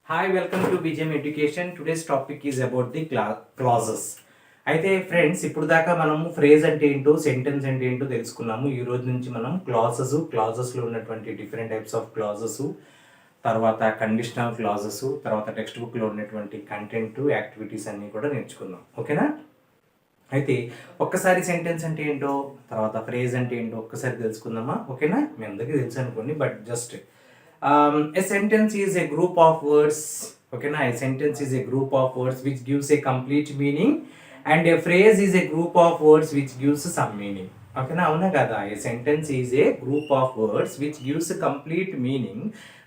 Hi, welcome to BGM Education. Today's topic is about the clauses. అయితే friends ఇప్పుడు దాకా మనము ఫ్రేజ్ అంటే ఏంటో సెంటెన్స్ అంటే ఏంటో తెలుసుకున్నాము. ఈ రోజు నుంచి మనం క్లాజెస్లో ఉన్నటువంటి డిఫరెంట్ టైప్స్ ఆఫ్ క్లాజెస్, తర్వాత కండిషనల్ క్లాజెస్, తర్వాత టెక్స్ట్ బుక్లో ఉన్నటువంటి కంటెంట్, యాక్టివిటీస్ అన్నీ కూడా నేర్చుకుందాం. ఓకేనా? అయితే ఒక్కసారి సెంటెన్స్ అంటే ఏంటో, తర్వాత ఫ్రేజ్ అంటే ఏంటో ఒక్కసారి తెలుసుకుందామా? ఓకేనా? మీ అందరికీ తెలుసు అనుకోండి, but just a sentence is a group of words. Okay, na, a sentence is a group of words which gives a complete meaning, and a phrase is a group of words which gives some meaning. Okay, na, avuna kada, a sentence is a group of words which gives a complete meaning,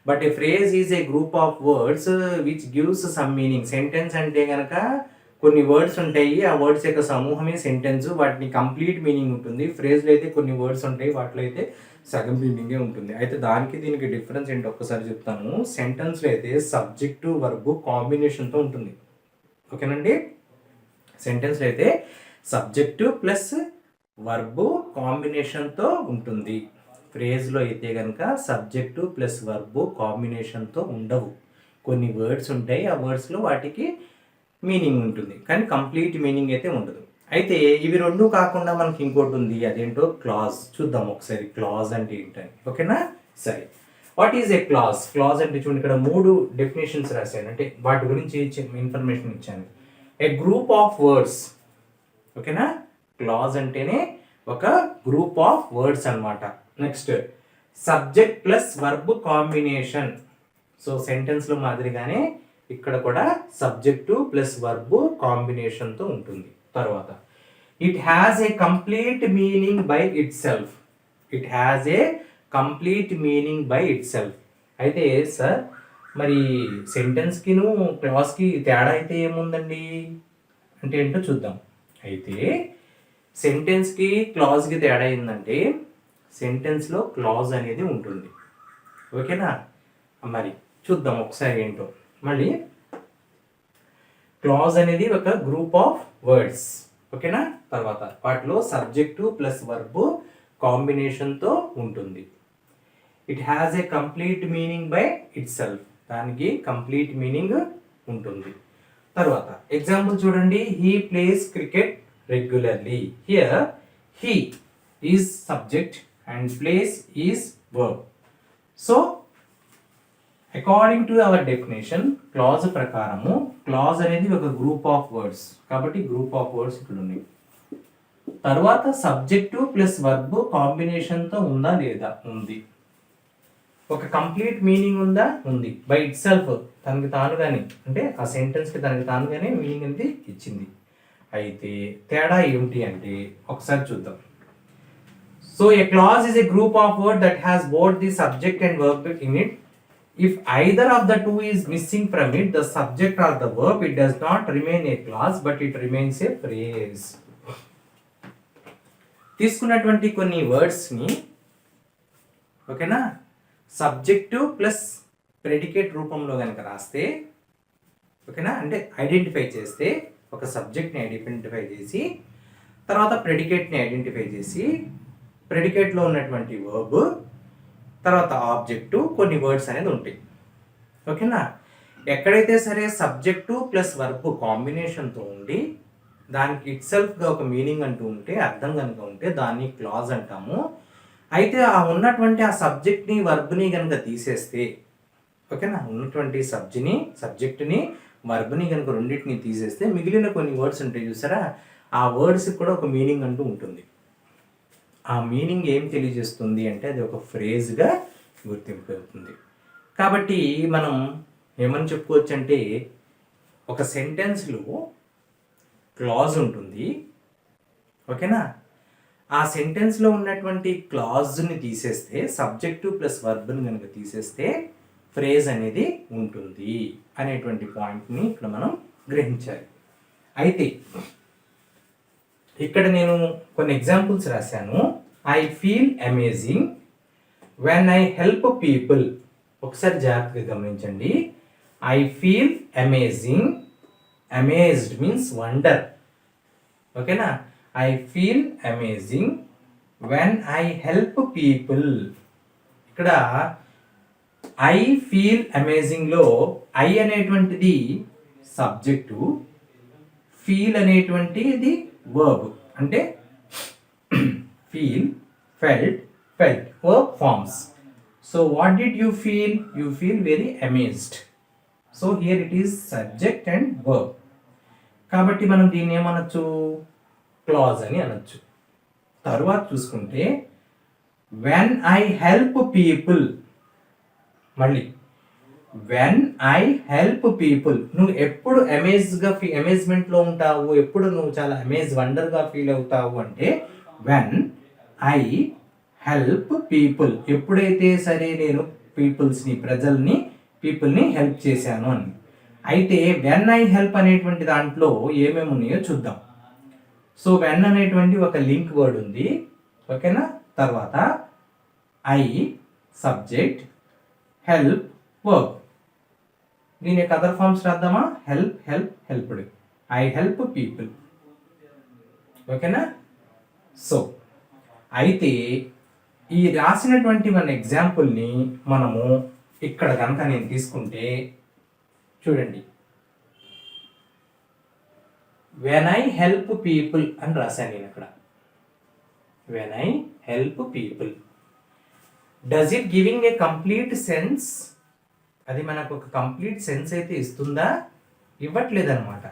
but a phrase is a group of words which gives some meaning. Sentence ante ganaka కొన్ని words ఉంటాయి, ఆ words యొక్క సమూహమే sentence, వాటిని complete meaning ఉంటుంది. ఫ్రేజ్లో అయితే కొన్ని words ఉంటాయి, వాటిలో అయితే సగం మీనింగే ఉంటుంది. అయితే దానికి దీనికి డిఫరెన్స్ ఏంటి ఒక్కసారి చెప్తాను. సెంటెన్స్లో అయితే సబ్జెక్టు వర్బు కాంబినేషన్తో ఉంటుంది. ఓకేనండి? సెంటెన్స్లో అయితే సబ్జెక్టు ప్లస్ వర్బు కాంబినేషన్తో ఉంటుంది. ఫ్రేజ్లో అయితే కనుక సబ్జెక్టు ప్లస్ వర్బు కాంబినేషన్తో ఉండవు. కొన్ని వర్డ్స్ ఉంటాయి, ఆ వర్డ్స్లో వాటికి మీనింగ్ ఉంటుంది, కానీ కంప్లీట్ మీనింగ్ అయితే ఉండదు. అయితే ఇవి రెండు కాకుండా మనకి ఇంకోటి ఉంది, అదేంటో క్లాజ్. చూద్దాం ఒకసారి క్లాజ్ అంటే ఏంటని. ఓకేనా? సరే, what is a clause? Clause అంటే చూడండి, ఇక్కడ 3 డెఫినేషన్స్ రాశాను, అంటే వాటి గురించి ఇన్ఫర్మేషన్ ఇచ్చాను. A group of words. ఓకేనా? క్లాజ్ అంటేనే ఒక గ్రూప్ ఆఫ్ వర్డ్స్ అనమాట. Next, subject plus verb combination. So సెంటెన్స్లో మాదిరిగానే ఇక్కడ కూడా సబ్జెక్టు ప్లస్ వర్బ్ కాంబినేషన్తో ఉంటుంది. తర్వాత, it has a complete meaning by itself. It has a complete meaning by itself. అయితే సార్, మరి సెంటెన్స్కిను క్లాజ్కి తేడా అయితే ఏముందండి అంటే ఏంటో చూద్దాం. అయితే సెంటెన్స్కి క్లాజ్కి తేడా ఏంటంటే, సెంటెన్స్లో క్లాజ్ అనేది ఉంటుంది. ఓకేనా? మరి చూద్దాం ఒకసారి ఏంటో. మళ్ళీ క్లాజ్ అనేది ఒక గ్రూప్ ఆఫ్ వర్డ్స్. ఓకేనా? తర్వాత వాటిలో సబ్జెక్టు ప్లస్ వర్బ్ కాంబినేషన్తో ఉంటుంది. It has a complete meaning by it self. దానికి కంప్లీట్ మీనింగ్ ఉంటుంది. తర్వాత ఎగ్జాంపుల్ చూడండి, he plays cricket regularly. Here he is subject and place is verb. So according to our definition, clause ప్రకారము clause అనేది ఒక group of words, కాబట్టి group of words ఇక్కడ ఉన్నాయి. తర్వాత సబ్జెక్టు ప్లస్ వర్బ్ కాంబినేషన్తో ఉందా లేదా? ఉంది. ఒక కంప్లీట్ మీనింగ్ ఉందా? ఉంది. బై ఇట్ సెల్ఫ్, తనకి తానుగానే, అంటే ఆ సెంటెన్స్కి తనకి తానుగానే మీనింగ్ అనేది ఇచ్చింది. అయితే తేడా ఏమిటి అంటే ఒకసారి చూద్దాం. So A clause is a group of word that has both the subject and verb in it. If either of the two is missing from it, the subject or the verb, it does not remain a clause, but it remains a phrase. తీసుకున్నటువంటి కొన్ని వర్డ్స్ని, ఓకేనా, subject plus predicate రూపంలో కనుక రాస్తే, ఓకేనా, అంటే identify చేస్తే, ఒక సబ్జెక్ట్ని ఐడెంటిఫై చేసి, తర్వాత ప్రెడికేట్ని ఐడెంటిఫై చేసి, ప్రెడికేట్లో ఉన్నటువంటి వర్బ్, తర్వాత ఆబ్జెక్టు, కొన్ని వర్డ్స్ అనేది ఉంటాయి. ఓకేనా? ఎక్కడైతే సరే సబ్జెక్టు ప్లస్ వర్బ్ కాంబినేషన్తో ఉండి దానికి ఇట్ సెల్ఫ్గా ఒక మీనింగ్ అంటూ ఉంటే, అర్థం కనుక ఉంటే, దాన్ని క్లాజ్ అంటాము. అయితే ఆ ఉన్నటువంటి ఆ సబ్జెక్ట్ని వర్బ్ని కనుక తీసేస్తే, ఓకేనా, ఉన్నటువంటి సబ్జెక్ట్ని వర్బ్ని కనుక రెండింటిని తీసేస్తే మిగిలిన కొన్ని వర్డ్స్ ఉంటాయి చూసారా, ఆ వర్డ్స్కి కూడా ఒక మీనింగ్ అంటూ ఉంటుంది. ఆ మీనింగ్ ఏం తెలియజేస్తుంది అంటే అది ఒక ఫ్రేజ్గా గుర్తింపు అవుతుంది. కాబట్టి మనం ఏమని చెప్పుకోవచ్చు అంటే, ఒక సెంటెన్స్లో క్లాజ్ ఉంటుంది. ఓకేనా? ఆ సెంటెన్స్లో ఉన్నటువంటి క్లాజ్ని తీసేస్తే, సబ్జెక్టు ప్లస్ వర్బ్ని కనుక తీసేస్తే ఫ్రేజ్ అనేది ఉంటుంది అనేటువంటి పాయింట్ని ఇక్కడ మనం గ్రహించాలి. అయితే ఇక్కడ నేను కొన్ని ఎగ్జాంపుల్స్ రాశాను. I feel amazing when I help people. ఒకసారి జాగ్రత్తగా గమనించండి. I feel amazing. Amazed means wonder. ఓకేనా? I feel amazing when I help people. ఇక్కడ ఐ ఫీల్ అమేజింగ్లో ఐ అనేటువంటిది సబ్జెక్టు, ఫీల్ అనేటువంటిది వర్బ్. అంటే feel, felt, felt verb forms. So what did you feel? You feel very amazed. So here it is subject and verb. కాబట్టి మనం దీన్ని ఏమనొచ్చు? Clause అని అనొచ్చు. తరువాత చూసుకుంటే వెన్ ఐ హెల్ప్ పీపుల్, మళ్ళీ వెన్ ఐ హెల్ప్ పీపుల్, నువ్వు ఎప్పుడు అమేజ్మెంట్లో ఉంటావు, ఎప్పుడు నువ్వు చాలా వండర్గా ఫీల్ అవుతావు అంటే వెన్ ఐ హెల్ప్ పీపుల్, ఎప్పుడైతే సరే నేను పీపుల్ని హెల్ప్ చేశాను అని. అయితే వెన్ ఐ హెల్ప్ అనేటువంటి దాంట్లో ఏమేమి ఉన్నాయో చూద్దాం. సో వెన్ అనేటువంటి ఒక లింక్ వర్డ్ ఉంది, ఓకేనా. తర్వాత ఐ సబ్జెక్ట్, హెల్ప్ వర్బ్. దీని యొక్క అదర్ ఫార్మ్స్ రాద్దామా? Help, help, helped. I help people, ఓకేనా. సో అయితే ఈ రాసినటువంటి మన ఎగ్జాంపుల్ని మనము ఇక్కడ కనుక నేను తీసుకుంటే చూడండి, వెన్ ఐ హెల్ప్ పీపుల్ అని రాశాను నేను అక్కడ. When I help people, does it giving a complete sense? అది మనకు ఒక కంప్లీట్ సెన్స్ అయితే ఇస్తుందా? ఇవ్వట్లేదన్నమాట.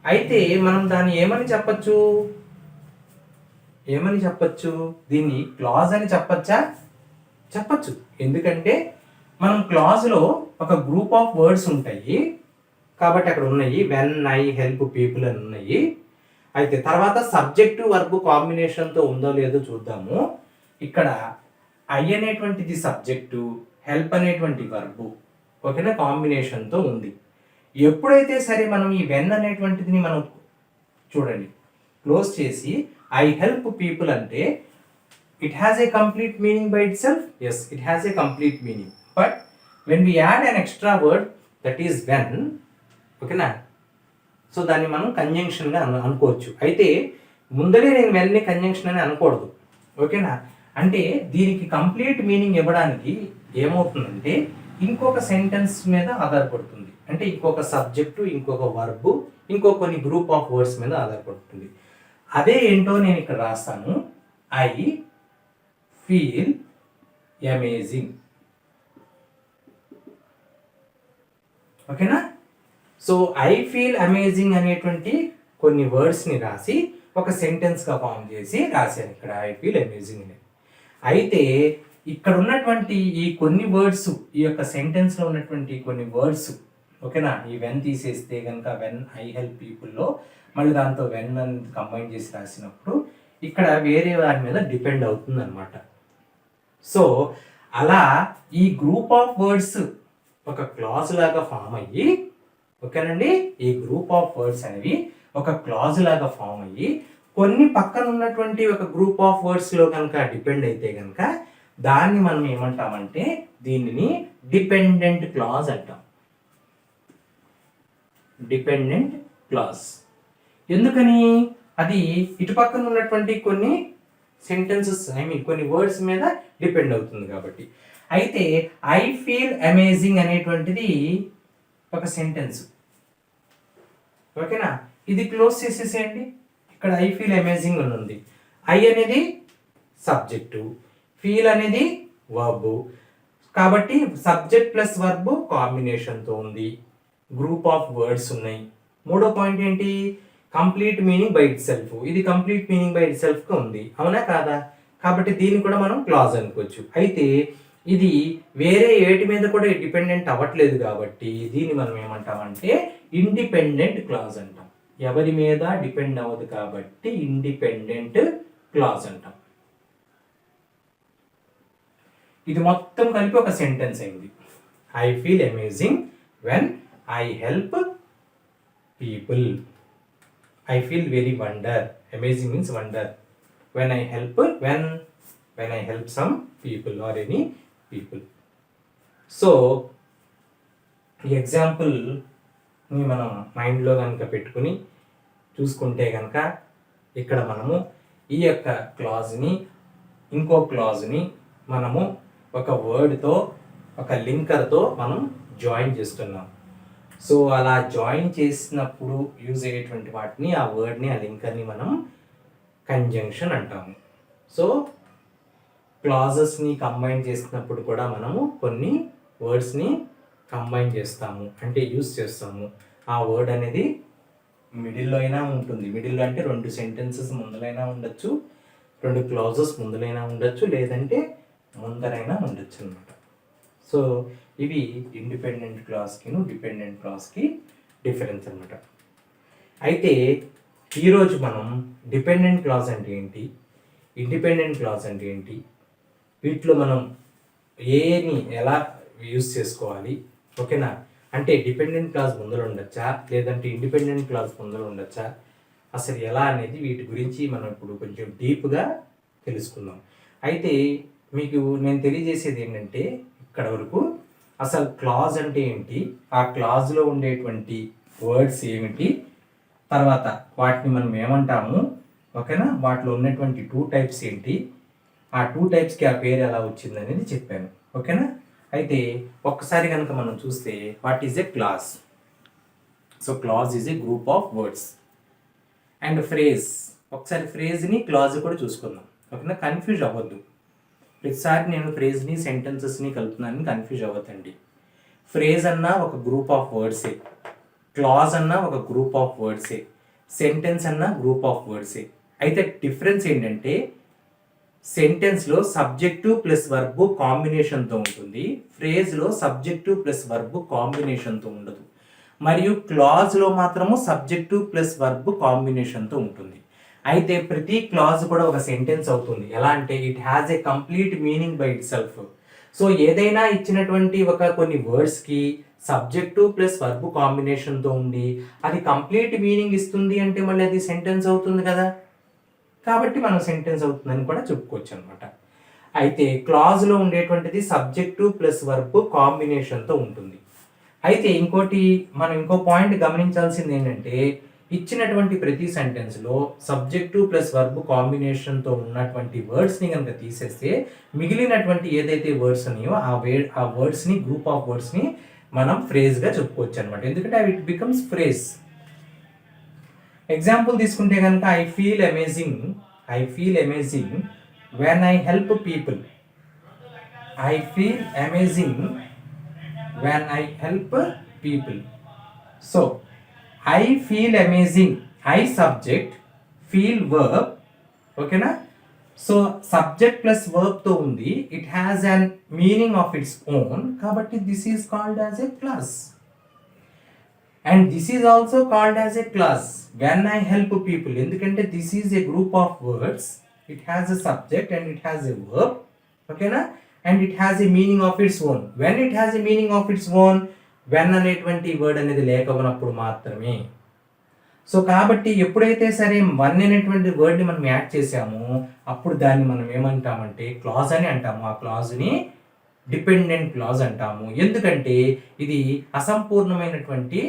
అయితే మనం దాన్ని ఏమని చెప్పచ్చు? దీన్ని క్లాజ్ అని చెప్పచ్చా? చెప్పచ్చు. ఎందుకంటే మనం క్లాజ్లో ఒక గ్రూప్ ఆఫ్ వర్డ్స్ ఉంటాయి కాబట్టి అక్కడ ఉన్నాయి వెన్ ఐ హెల్ప్ పీపుల్ అని ఉన్నాయి. అయితే తర్వాత సబ్జెక్టు వర్బ్ కాంబినేషన్తో ఉందో లేదో చూద్దాము. ఇక్కడ ఐ అనేటువంటిది సబ్జెక్టు, హెల్ప్ అనేటువంటి వర్బు, ఓకేనా, కాంబినేషన్తో ఉంది. ఎప్పుడైతే సరే మనం ఈ వెన్ అనేటువంటిది మనం చూడండి క్లోజ్ చేసి ఐ హెల్ప్ పీపుల్ అంటే it has a complete meaning by itself. Yes, it has a complete meaning, but when we add an extra word, that is when, okay na, so దాన్ని మనం conjunction గా అనుకోవచ్చు. అయితే ముందరే నేను వెన్ని conjunction అని అనకూడదు, ఓకేనా. అంటే దీనికి కంప్లీట్ మీనింగ్ ఇవ్వడానికి ఏమవుతుందంటే ఇంకొక సెంటెన్స్ మీద ఆధారపడుతుంది. అంటే ఇంకొక సబ్జెక్టు, ఇంకొక వర్బు, ఇంకో కొన్ని గ్రూప్ ఆఫ్ వర్డ్స్ మీద ఆధారపడుతుంది. అదే ఏంటో నేను ఇక్కడ రాస్తాను. ఐ ఫీల్ అమేజింగ్, ఓకేనా. సో ఐ ఫీల్ అమేజింగ్ అనేటువంటి కొన్ని వర్డ్స్ని రాసి ఒక సెంటెన్స్గా ఫామ్ చేసి రాశాను ఇక్కడ ఐ ఫీల్ అమేజింగ్ అని. అయితే ఇక్కడ ఉన్నటువంటి ఈ కొన్ని వర్డ్స్, ఈ యొక్క సెంటెన్స్లో ఉన్నటువంటి కొన్ని వర్డ్స్, ఓకేనా, ఈ వెన్ తీసేస్తే కనుక వెన్ ఐ హెల్ప్ పీపుల్లో మళ్ళీ దాంతో వెన్ అని కంబైన్ చేసి రాసినప్పుడు ఇక్కడ వేరే వారి మీద డిపెండ్ అవుతుంది అనమాట. సో అలా ఈ గ్రూప్ ఆఫ్ వర్డ్స్ ఒక క్లాజ్ లాగా ఫామ్ అయ్యి, ఓకేనండి, ఈ గ్రూప్ ఆఫ్ వర్డ్స్ అనేవి ఒక క్లాజ్ లాగా ఫామ్ అయ్యి కొన్ని పక్కన ఉన్నటువంటి ఒక గ్రూప్ ఆఫ్ వర్డ్స్లో కనుక డిపెండ్ అయితే కనుక దాన్ని మనం ఏమంటామంటే దీనిని డిపెండెంట్ క్లాజ్ అంటాం. Dependent clause. ఎందుకని? అది ఇటు పక్కన ఉన్నటువంటి కొన్ని సెంటెన్సెస్ కొన్ని వర్డ్స్ మీద డిపెండ్ అవుతుంది కాబట్టి. అయితే ఐ ఫీల్ అమేజింగ్ అనేటువంటిది ఒక సెంటెన్స్, ఓకేనా. ఇది క్లోజ్ చేసేసేయండి. ఇక్కడ ఐ ఫీల్ అమేజింగ్ అని ఉంది. ఐ అనేది సబ్జెక్టు, ఫీల్ అనేది వర్బ్, కాబట్టి సబ్జెక్ట్ ప్లస్ వర్బ్ కాంబినేషన్తో ఉంది. గ్రూప్ ఆఫ్ వర్డ్స్ ఉన్నాయి. మూడో పాయింట్ ఏంటి? Complete meaning by it self. ఇది కంప్లీట్ మీనింగ్ బై ఇట్ సెల్ఫ్గా ఉంది, అవునా కాదా? కాబట్టి దీన్ని కూడా మనం క్లాజ్ అనుకోవచ్చు. అయితే ఇది వేరే ఏటి మీద కూడా డిపెండెంట్ అవ్వట్లేదు కాబట్టి దీన్ని మనం ఏమంటామంటే ఇండిపెండెంట్ క్లాజ్ అంటాం. ఎవరి మీద డిపెండ్ అవ్వదు కాబట్టి ఇండిపెండెంట్ క్లాజ్ అంటాం. ఇది మొత్తం కలిపి ఒక సెంటెన్స్ అయింది. I feel amazing when I help people. I feel very wonder. Amazing means wonder. when I help some people or any people. So ఈ ఎగ్జాంపుల్ని మనం మైండ్లో కనుక పెట్టుకుని చూసుకుంటే కనుక ఇక్కడ మనము ఈ యొక్క క్లాజ్ని ఇంకో క్లాజ్ని మనము ఒక వర్డ్తో ఒక లింకర్తో మనం జాయిన్ చేస్తున్నాం. సో అలా జాయిన్ చేసినప్పుడు యూజ్ అయ్యేటువంటి వాటిని, ఆ వర్డ్ని, ఆ లింకర్ని మనం కంజంక్షన్ అంటాము. సో క్లాజెస్ని కంబైన్ చేసినప్పుడు కూడా మనము కొన్ని వర్డ్స్ని కంబైన్ చేస్తాము, అంటే యూజ్ చేస్తాము. ఆ వర్డ్ అనేది మిడిల్లో అయినా ఉంటుంది. మిడిల్లో అంటే 2 సెంటెన్సెస్ ముందరైనా ఉండొచ్చు, 2 క్లాజెస్ ముందరైనా ఉండొచ్చు, లేదంటే ముందరైనా ఉండొచ్చు అనమాట. సో ఇవి ఇండిపెండెంట్ క్లాజ్కి డిపెండెంట్ క్లాజ్కి డిఫరెన్స్ అనమాట. అయితే ఈరోజు మనం డిపెండెంట్ క్లాజ్ అంటే ఏంటి, ఇండిపెండెంట్ క్లాజ్ అంటే ఏంటి, వీటిలో మనం ఏని ఎలా యూజ్ చేసుకోవాలి, ఓకేనా, అంటే డిపెండెంట్ క్లాజ్ ముందర ఉండొచ్చా లేదంటే ఇండిపెండెంట్ క్లాజ్ ముందర ఉండొచ్చా, అసలు ఎలా అనేది వీటి గురించి మనం ఇప్పుడు కొంచెం డీప్గా తెలుసుకుందాం. అయితే మీకు నేను తెలియజేసేది ఏంటంటే ఇక్కడ వరకు అసలు క్లాజ్ అంటే ఏంటి, ఆ క్లాజ్లో ఉండేటువంటి వర్డ్స్ ఏమిటి, తర్వాత వాటిని మనం ఏమంటాము, ఓకేనా, వాటిలో ఉన్నటువంటి 2 టైప్స్ ఏంటి, ఆ 2 టైప్స్కి ఆ పేరు ఎలా వచ్చింది అనేది చెప్పాను, ఓకేనా. అయితే ఒక్కసారి కనుక మనం చూస్తే what is a clause. So clause is a group of words. And phrase, ఒకసారి ఫ్రేజ్ని క్లాజ్ కూడా చూసుకుందాం, ఓకేనా, కన్ఫ్యూజ్ అవ్వద్దు. ప్రతిసారి నేను ఫ్రేజ్ని సెంటెన్సెస్ని కలుపుతున్నాను, కన్ఫ్యూజ్ అవ్వద్దండి. ఫ్రేజ్ అన్నా ఒక గ్రూప్ ఆఫ్ వర్డ్సే, క్లాజ్ అన్నా ఒక గ్రూప్ ఆఫ్ వర్డ్సే, సెంటెన్స్ అన్నా గ్రూప్ ఆఫ్ వర్డ్సే. అయితే డిఫరెన్స్ ఏంటంటే సెంటెన్స్లో సబ్జెక్టు ప్లస్ వర్బ్ కాంబినేషన్తో ఉంటుంది, ఫ్రేజ్లో సబ్జెక్టు ప్లస్ వర్బ్ కాంబినేషన్తో ఉండదు, మరియు క్లాజ్లో మాత్రము సబ్జెక్టు ప్లస్ వర్బ్ కాంబినేషన్తో ఉంటుంది. అయితే ప్రతి క్లాజ్ కూడా ఒక సెంటెన్స్ అవుతుంది. ఎలా అంటే it has a complete meaning by it self. So ఏదైనా ఇచ్చినటువంటి ఒక కొన్ని వర్డ్స్కి సబ్జెక్టు ప్లస్ వర్బ్ కాంబినేషన్తో ఉండి అది కంప్లీట్ మీనింగ్ ఇస్తుంది అంటే మళ్ళీ అది సెంటెన్స్ అవుతుంది కదా, కాబట్టి మనం సెంటెన్స్ అవుతుందని కూడా చెప్పుకోవచ్చు అనమాట. అయితే క్లాజ్లో ఉండేటువంటిది సబ్జెక్టు ప్లస్ వర్బ్ కాంబినేషన్తో ఉంటుంది. అయితే మనం ఇంకో పాయింట్ గమనించాల్సింది ఏంటంటే ఇచ్చినటువంటి ప్రతి సెంటెన్స్లో సబ్జెక్టు ప్లస్ వర్బ్ కాంబినేషన్తో ఉన్నటువంటి వర్డ్స్ని కనుక తీసేస్తే మిగిలినటువంటి ఏదైతే వర్డ్స్ ఉన్నాయో ఆ వర్డ్స్ని, గ్రూప్ ఆఫ్ వర్డ్స్ని మనం ఫ్రేజ్గా చెప్పుకోవచ్చు అనమాట. ఎందుకంటే అవి ఇట్ బికమ్స్ ఫ్రేజ్. ఎగ్జాంపుల్ తీసుకుంటే కనుక I feel amazing when I help people. I feel amazing when I help people. So I feel amazing, I subject, feel verb, ఓకేనా. సో సబ్జెక్ట్ ప్లస్ వర్బ్తో ఉంది, it has an meaning of its own, కాబట్టి this is called as a clause. And this is also called as a clause when I help people, ఎందుకంటే this is a group of words, it has a subject and it has a verb, ఓకేనా, and it has a meaning of its own. When it has a meaning of its own, when అనేటువంటి word అనేది లేకపోయినప్పుడు మాత్రమే. So కాబట్టి ఎప్పుడైతే సరే one అనేటువంటి వర్డ్ని మనం add చేసామో అప్పుడు దాన్ని మనం ఏమంటామంటే క్లాజ్ అని అంటాము. ఆ క్లాజ్ని డిపెండెంట్ క్లాజ్ అంటాము. ఎందుకంటే ఇది అసంపూర్ణమైనటువంటి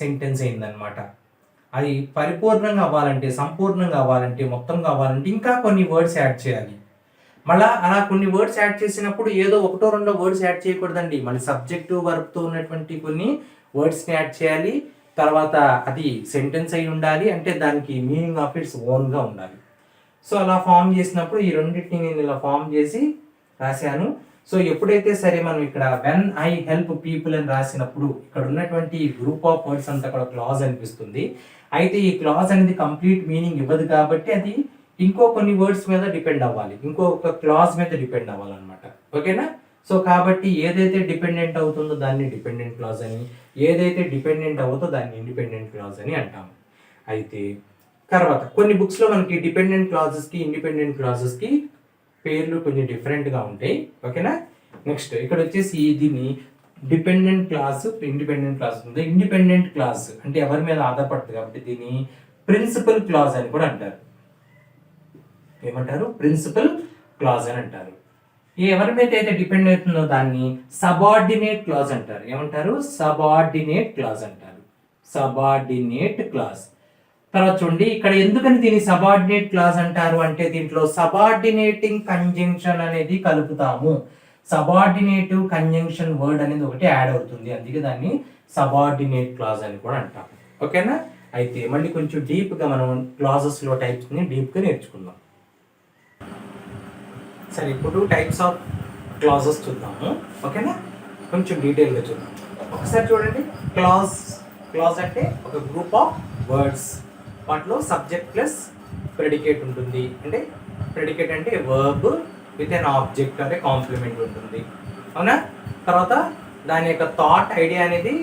సెంటెన్స్ అయిందనమాట. అది పరిపూర్ణంగా అవ్వాలంటే, సంపూర్ణంగా అవ్వాలంటే, మొత్తం కావాలంటే ఇంకా కొన్ని వర్డ్స్ యాడ్ చేయాలి. మళ్ళీ అలా కొన్ని వర్డ్స్ యాడ్ చేసినప్పుడు ఏదో ఒకటో రెండో వర్డ్స్ యాడ్ చేయకూడదండి. మళ్ళీ సబ్జెక్టు వర్బ్తో ఉన్నటువంటి కొన్ని వర్డ్స్ని యాడ్ చేయాలి. తర్వాత అది సెంటెన్స్ అయి ఉండాలి, అంటే దానికి మీనింగ్ ఆఫ్ ఇట్స్ ఓన్గా ఉండాలి. సో అలా ఫామ్ చేసినప్పుడు ఈ రెండింటిని నేను ఇలా ఫామ్ చేసి రాశాను. సో ఎప్పుడైతే సరే మనం ఇక్కడ వెన్ ఐ హెల్ప్ పీపుల్ అని రాసినప్పుడు ఇక్కడ ఉన్నటువంటి గ్రూప్ ఆఫ్ వర్డ్స్ అంతా కూడా క్లాజ్ అనిపిస్తుంది. అయితే ఈ క్లాజ్ అనేది కంప్లీట్ మీనింగ్ ఇవ్వదు కాబట్టి అది ఇంకో కొన్ని వర్డ్స్ మీద డిపెండ్ అవ్వాలి, ఇంకొక క్లాజ్ మీద డిపెండ్ అవ్వాలన్నమాట, ఓకేనా. సో కాబట్టి ఏదైతే డిపెండెంట్ అవుతుందో దాన్ని డిపెండెంట్ క్లాజ్ అని, ఏదైతే డిపెండెంట్ అవుతుందో దాన్ని ఇండిపెండెంట్ క్లాజ్ అని అంటాము. అయితే తర్వాత కొన్ని బుక్స్లో మనకి డిపెండెంట్ క్లాజెస్కి ఇండిపెండెంట్ క్లాజెస్కి పేర్లు కొంచెం డిఫరెంట్గా ఉంటాయి, ఓకేనా. నెక్స్ట్ ఇక్కడ వచ్చేసి దీన్ని డిపెండెంట్ క్లాస్, ఇండిపెండెంట్ క్లాస్ ఉంది. ఇండిపెండెంట్ క్లాస్ అంటే ఎవరి మీద ఆధారపడుతుంది కాబట్టి దీన్ని ప్రిన్సిపల్ క్లాజ్ అని కూడా అంటారు. ఏమంటారు? ప్రిన్సిపల్ క్లాజ్ అని అంటారు. ఎవరి మీద అయితే డిపెండ్ అవుతుందో దాన్ని సబార్డినేట్ క్లాజ్ అంటారు. ఏమంటారు? సబార్డినేట్ క్లాజ్ అంటారు. Subordinate clause. తర్వాత చూడండి ఇక్కడ ఎందుకని దీన్ని సబార్డినేట్ క్లాజ్ అంటారు అంటే దీంట్లో సబార్డినేటింగ్ కంజంక్షన్ అనేది కలుపుతాము. సబార్డినేటివ్ కంజంక్షన్ వర్డ్ అనేది ఒకటి యాడ్ అవుతుంది, అందుకే దాన్ని సబార్డినేట్ క్లాజ్ అని కూడా అంటాం. ఓకేనా? అయితే మళ్ళీ కొంచెం డీప్గా మనం క్లాజెస్లో టైప్స్ని డీప్గా నేర్చుకుందాం. సరే, ఇప్పుడు టైప్స్ ఆఫ్ క్లాజెస్ చూద్దాము. ఓకేనా? కొంచెం డీటెయిల్గా చూద్దాం. ఒకసారి చూడండి. క్లాజ్ అంటే ఒక గ్రూప్ ఆఫ్ వర్డ్స్, వాటిలో సబ్జెక్ట్ ప్లస్ ప్రెడికేట్ ఉంటుంది. అంటే ప్రెడికేట్ అంటే వర్బ్ విత్ అన్ ఆబ్జెక్ట్ అంటే కాంప్లిమెంట్ ఉంటుంది. అవునా? తర్వాత దాని యొక్క థాట్ ఐడియా అనేది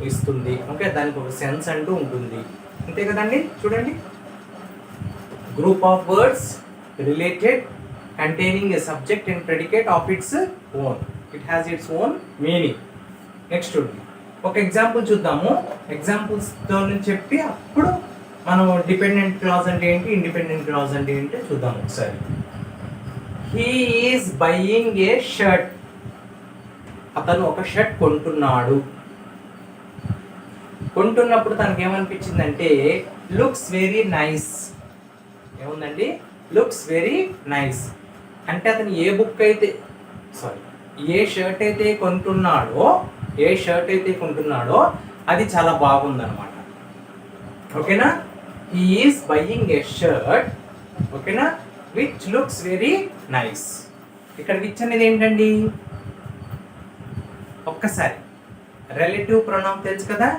ఇస్తుంది. ఓకే, దానికి ఒక సెన్స్ అంటూ ఉంటుంది. అంతే కదండి? చూడండి, group of words related containing a subject and predicate of its own. It has its own meaning. Next ఒక ఎగ్జాంపుల్ చూద్దాము. ఎగ్జాంపుల్స్తో చెప్పి అప్పుడు మనం డిపెండెంట్ క్లాజ్ అంటే ఏంటి, ఇండిపెండెంట్ క్లాజ్ అంటే ఏంటి చూద్దాం ఒకసారి. He is buying a shirt. అతను ఒక షర్ట్ కొంటున్నాడు. కొంటున్నప్పుడు తనకి ఏమనిపించిందంటే లుక్స్ వెరీ నైస్. ఏముందండి? Looks very nice. అంటే అతను ఏ బుక్ అయితే ఏ షర్ట్ అయితే కొంటున్నాడో అది చాలా బాగుందన్నమాట. ఓకేనా? He is buying a shirt. ఓకేనా? Which looks very nice. ఇక్కడ విచ్ అనేది ఏంటండి? ఒక్కసారి రిలేటివ్ ప్రొనౌన్ తెలుసు కదా.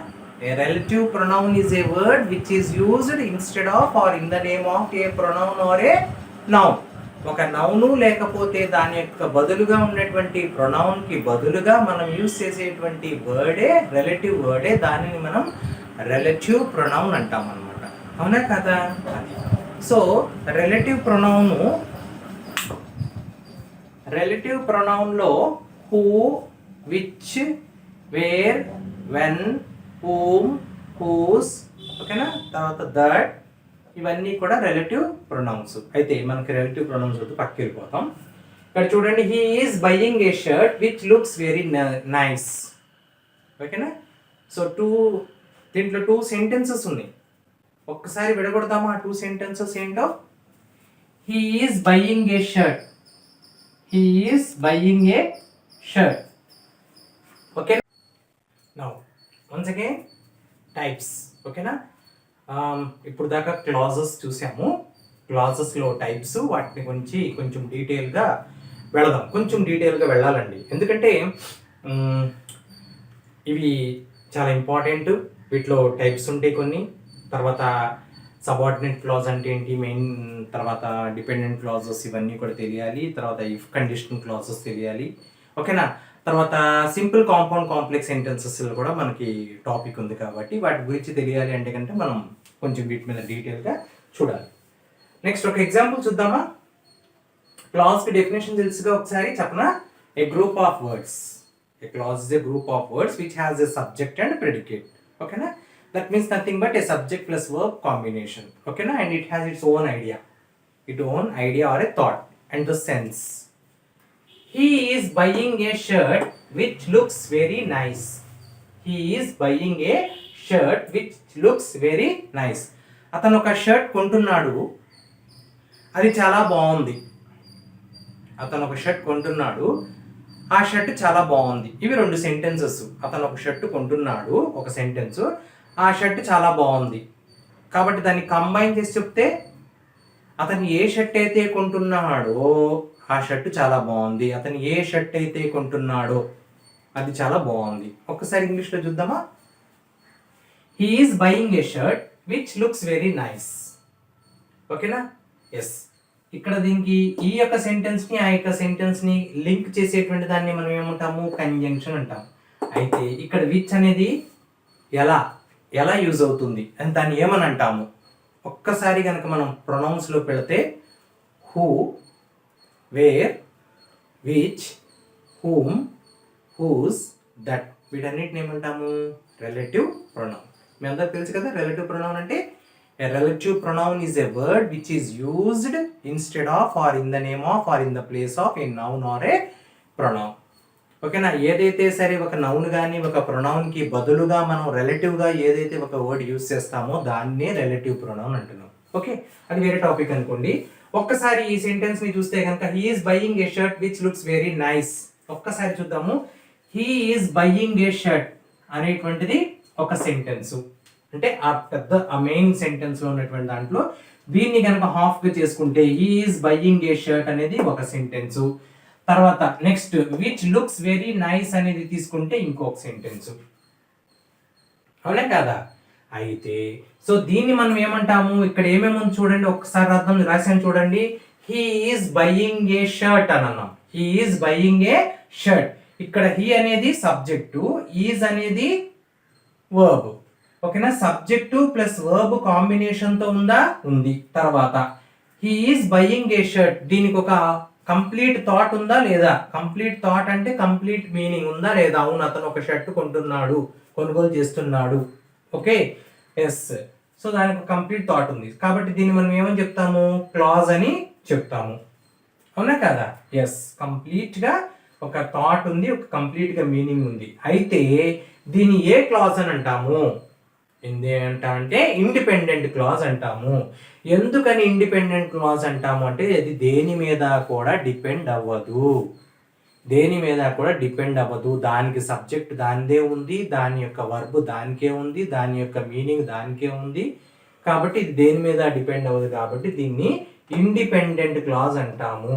A relative pronoun is a word which is used instead of or in the name of a pronoun or a noun. ఒక noun లేకపోతే దాని యొక్క బదులుగా ఉన్నటువంటి ప్రొనౌన్కి బదులుగా మనం యూజ్ చేసేటువంటి వర్డే రిలేటివ్ వర్డే. దానిని మనం రిలేటివ్ ప్రొనౌన్ అంటాం అన్నమాట. అవునా కదా? అది. సో రిలేటివ్ ప్రొనౌన్లో who, which, where, when, whom, whose, ఓకేనా, తర్వాత దట్, ఇవన్నీ కూడా రిలేటివ్ ప్రొనౌన్స్. అయితే మనకి రిలేటివ్ ప్రొనౌన్స్ వద్దు, పక్కకి వెళ్ళిపోతాం. ఇక్కడ చూడండి, he is buying a shirt which looks very nice. ఓకేనా? సో దీంట్లో 2 సెంటెన్సెస్ ఉన్నాయి. ఒక్కసారి విడగొడదామా ఆ 2 సెంటెన్సెస్ ఏంటో. He is buying a shirt. He is buying a shirt. Okay. Now once again types. ఓకేనా? ఇప్పుడు దాకా క్లాజెస్ చూసాము. క్లాజెస్లో టైప్స్, వాటిని గురించి కొంచెం డీటెయిల్గా వెళదాం. కొంచెం డీటెయిల్గా వెళ్ళాలండి, ఎందుకంటే ఇవి చాలా ఇంపార్టెంట్. వీటిలో టైప్స్ ఉంటాయి కొన్ని. తర్వాత సబార్డినేట్ క్లాజ్ అంటే ఏంటి, మెయిన్, తర్వాత డిపెండెంట్ క్లాజెస్ ఇవన్నీ కూడా తెలియాలి. తర్వాత ఇఫ్ కండిషనల్ క్లాజెస్ తెలియాలి. ఓకేనా? తర్వాత సింపుల్, కాంపౌండ్, కాంప్లెక్స్ సెంటెన్సెస్లో కూడా మనకి టాపిక్ ఉంది కాబట్టి వాటి గురించి తెలియాలి అంటే కంటే మనం కొంచెం వీటి మీద డీటెయిల్గా చూడాలి. నెక్స్ట్ ఒక ఎగ్జాంపుల్ చూద్దామా. క్లాజ్కి డెఫినేషన్ తెలుసుగా, ఒకసారి చెప్పనా. A group of words. A clause is a group of words which has a subject and predicate. ఓకేనా? That means nothing but a subject plus verb combination. ఓకేనా? And it has its own idea. Or a thought and the sense. He is buying a shirt which looks very nice. He is buying a shirt which looks very nice. అతను ఒక shirt కొంటున్నాడు, అది చాలా బాగుంది. అతను ఒక shirt కొంటున్నాడు, ఆ shirt చాలా బాగుంది. ఇవి 2 సెంటెన్సెస్. అతను ఒక షర్ట్ కొంటున్నాడు ఒక సెంటెన్స్, ఆ షర్ట్ చాలా బాగుంది. కాబట్టి దాన్ని కంబైన్ చేసి చెప్తే అతను ఏ షర్ట్ అయితే కొంటున్నాడో ఆ షర్ట్ చాలా బాగుంది. అతను ఏ షర్ట్ అయితే కొంటున్నాడో అది చాలా బాగుంది. ఒక్కసారి ఇంగ్లీష్లో చూద్దామా. He is buying a shirt which looks very nice. ఓకేనా? ఎస్. ఇక్కడ దీనికి ఈ యొక్క సెంటెన్స్ని ఆ యొక్క సెంటెన్స్ని లింక్ చేసేటువంటి దాన్ని మనం ఏమంటాము, కంజంక్షన్ అంటాం. అయితే ఇక్కడ విచ్ అనేది ఎలా యూజ్ అవుతుంది అని దాన్ని ఏమని అంటాము. ఒక్కసారి కనుక మనం ప్రొనౌన్స్లో పెడితే who, where, which, whom, whose, that, వీటన్నిటిని ఏమంటాము, రిలేటివ్ ప్రొనౌన్. మీ అందరికి తెలుసు కదా రిలేటివ్ ప్రొనౌన్ అంటే. A relative pronoun is a word which is used instead of or in the name of or in the place of a noun or a pronoun. ఓకేనా? ఏదైతే సరే ఒక నౌన్ కానీ ఒక ప్రొనౌన్కి బదులుగా మనం రిలేటివ్గా ఏదైతే ఒక వర్డ్ యూజ్ చేస్తామో దాన్నే రిలేటివ్ ప్రొనౌన్ అంటున్నాం. ఓకే, అది వేరే టాపిక్ అనుకోండి. ఒక్కసారి ఈ సెంటెన్స్ని చూస్తే కనుక he is buying a shirt which looks very nice. ఒక్కసారి చూద్దాము. He is buying a shirt అనేటువంటిది ఒక సెంటెన్స్. అంటే ఆ మెయిన్ సెంటెన్స్ లో ఉన్నటువంటి దాంట్లో దీన్ని కనుక హాఫ్ గా చేసుకుంటే he is buying a shirt అనేది ఒక సెంటెన్స్. తర్వాత next which looks very nice అనేది తీసుకుంటే ఇంకొక సెంటెన్స్. అవునా కదా? అయితే సో దీన్ని మనం ఏమంటాము, ఇక్కడ ఏమేమి చూడండి, ఒకసారి అర్థం రాశాను చూడండి. He is buying a shirt అని అన్నాం. He is buying a shirt. ఇక్కడ హీ అనేది సబ్జెక్టు, ఈజ్ అనేది వర్బ్. ఓకేనా? సబ్జెక్టు ప్లస్ వర్బ్ కాంబినేషన్ తో ఉందా? ఉంది. తర్వాత he is buying a shirt, దీనికి ఒక కంప్లీట్ థాట్ ఉందా లేదా? కంప్లీట్ థాట్ అంటే కంప్లీట్ మీనింగ్ ఉందా లేదా? అవును, అతను ఒక షర్ట్ కొంటున్నాడు, కొనుగోలు చేస్తున్నాడు. Okay, yes. సో దానికి కంప్లీట్ థాట్ ఉంది కాబట్టి దీన్ని మనం ఏమని చెప్తాము? క్లాజ్ అని చెప్తాము. అవునా కదా? ఎస్, కంప్లీట్ గా ఒక థాట్ ఉంది, ఒక కంప్లీట్ గా మీనింగ్ ఉంది. అయితే దీన్ని ఏ క్లాజ్ అని అంటాము? అంటే ఇండిపెండెంట్ క్లాజ్ అంటాము. ఎందుకని ఇండిపెండెంట్ క్లాజ్ అంటాము అంటే అది దేని మీద కూడా డిపెండ్ అవ్వదు. దేని మీద కూడా డిపెండ్ అవ్వదు. దానికి సబ్జెక్ట్ దానిదే ఉంది, దాని యొక్క వర్బ్ దానికే ఉంది, దాని యొక్క మీనింగ్ దానికే ఉంది. కాబట్టి ఇది దేని మీద డిపెండ్ అవ్వదు. కాబట్టి దీన్ని ఇండిపెండెంట్ క్లాజ్ అంటాము.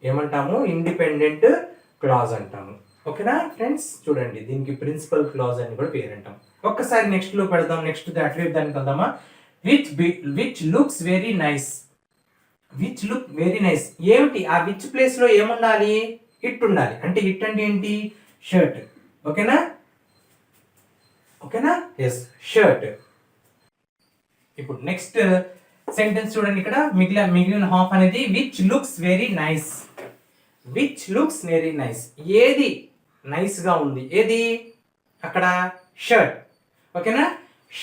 ఏమంటాము? ఇండిపెండెంట్ క్లాజ్ అంటాము. ఓకేనా ఫ్రెండ్స్? చూడండి, దీనికి ప్రిన్సిపల్ క్లాజ్ అని కూడా పేరు అంటాం. ఒక్కసారి నెక్స్ట్ లో పెడదాం. నెక్స్ట్ అట్లీస్ట్ దానికి వెళ్దామా? Which looks very nice. Which look very nice ఏమిటి? ఆ విచ్ ప్లేస్ లో ఏముండాలి? ఇట్ ఉండాలి. అంటే ఇట్ అంటే ఏంటి? షర్ట్. ఓకేనా? ఓకేనా? Yes, shirt. ఇప్పుడు నెక్స్ట్ సెంటెన్స్ చూడండి. ఇక్కడ మిగిలిన హాఫ్ అనేది which looks very nice. Which looks very nice, ఏది నైస్ గా ఉంది? ఏది అక్కడ? షర్ట్. ఓకేనా?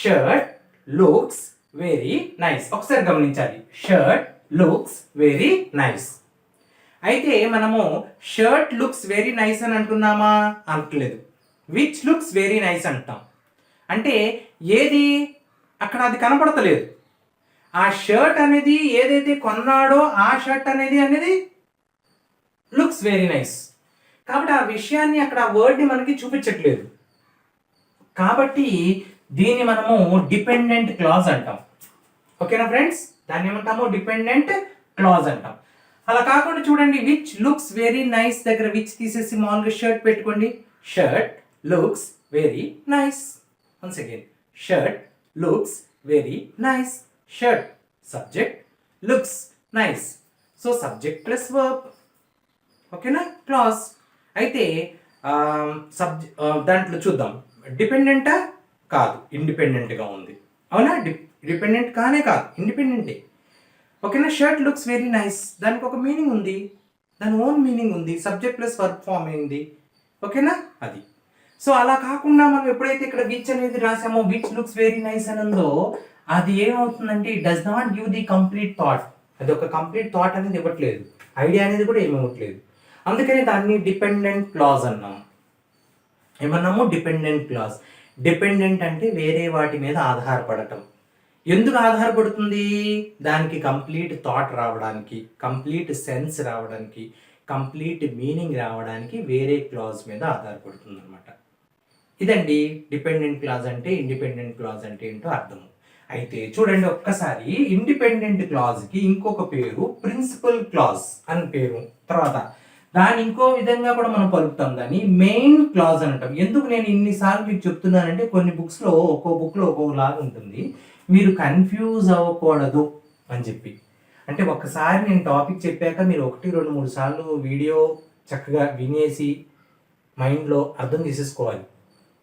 Shirt looks very nice. ఒకసారి గమనించాలి, షర్ట్ లుక్స్ వెరీ నైస్. అయితే మనము షర్ట్ లుక్స్ వెరీ నైస్ అని అంటున్నామా? అనట్లేదు. విచ్ లుక్స్ వెరీ నైస్ అంటాం. అంటే ఏది అక్కడ అది కనపడతలేదు. ఆ షర్ట్ అనేది ఏదైతే కొన్నాడో ఆ షర్ట్ అనేది లుక్స్ వెరీ నైస్. కాబట్టి ఆ విషయాన్ని అక్కడ ఆ వర్డ్ని మనకి చూపించట్లేదు. కాబట్టి దీన్ని మనము డిపెండెంట్ క్లాజ్ అంటాం. ఓకేనా ఫ్రెండ్స్? దాన్ని ఏమంటాము? డిపెండెంట్ క్లాజ్ అంటాం. అలా కాకుండా చూడండి, విచ్ లుక్స్ వెరీ నైస్ దగ్గర విచ్ తీసేసి మామూలుగా షర్ట్ పెట్టుకోండి. Shirt looks very nice. Once again, shirt looks very nice. Shirt subject, looks nice. So subject plus verb. ఓకేనా? క్లాజ్. అయితే దాంట్లో చూద్దాం, డిపెండెంటా? కాదు, ఇండిపెండెంట్గా ఉంది. అవునా? డిపెండెంట్ కానే కాదు, ఇండిపెండెంటే. ఓకేనా? షర్ట్ లుక్స్ వెరీ నైస్, దానికి ఒక మీనింగ్ ఉంది, దాని ఓన్ మీనింగ్ ఉంది, సబ్జెక్ట్ ప్లస్ వర్బ్ ఫామ్ అయింది. ఓకేనా? అది. సో అలా కాకుండా మనం ఎప్పుడైతే ఇక్కడ విచ్ అనేది రాసామో, విచ్ లుక్స్ వెరీ నైస్ అని ఉందో, అది ఏమవుతుందంటే it does not give the complete thought. అది ఒక కంప్లీట్ థాట్ అనేది ఇవ్వట్లేదు, ఐడియా అనేది కూడా ఏమి ఇవ్వట్లేదు. అందుకని దాన్ని డిపెండెంట్ క్లాజ్ అన్నాం. ఏమన్నాము? Dependent clause. డిపెండెంట్ అంటే వేరే వాటి మీద ఆధారపడటం. ఎందుకు ఆధారపడుతుంది? దానికి కంప్లీట్ థాట్ రావడానికి, కంప్లీట్ సెన్స్ రావడానికి, కంప్లీట్ మీనింగ్ రావడానికి వేరే క్లాజ్ మీద ఆధారపడుతుంది అనమాట. ఇదండి డిపెండెంట్ క్లాజ్ అంటే. ఇండిపెండెంట్ క్లాజ్ అంటే ఏంటో అర్థము. అయితే చూడండి ఒక్కసారి, ఇండిపెండెంట్ క్లాజ్కి ఇంకొక పేరు ప్రిన్సిపల్ క్లాజ్ అని పేరు. తర్వాత దాన్ని ఇంకో విధంగా కూడా మనం పలుకుతాం, దాన్ని మెయిన్ క్లాజ్ అని అంటాం. ఎందుకు నేను ఇన్నిసార్లు మీకు చెప్తున్నానంటే కొన్ని బుక్స్లో ఒక్కో బుక్లో ఒక్కోలాగా ఉంటుంది, మీరు కన్ఫ్యూజ్ అవ్వకూడదు అని చెప్పి. అంటే ఒక్కసారి నేను టాపిక్ చెప్పాక మీరు 1, 2, 3 సార్లు వీడియో చక్కగా వినేసి మైండ్లో అర్థం చేసేసుకోవాలి.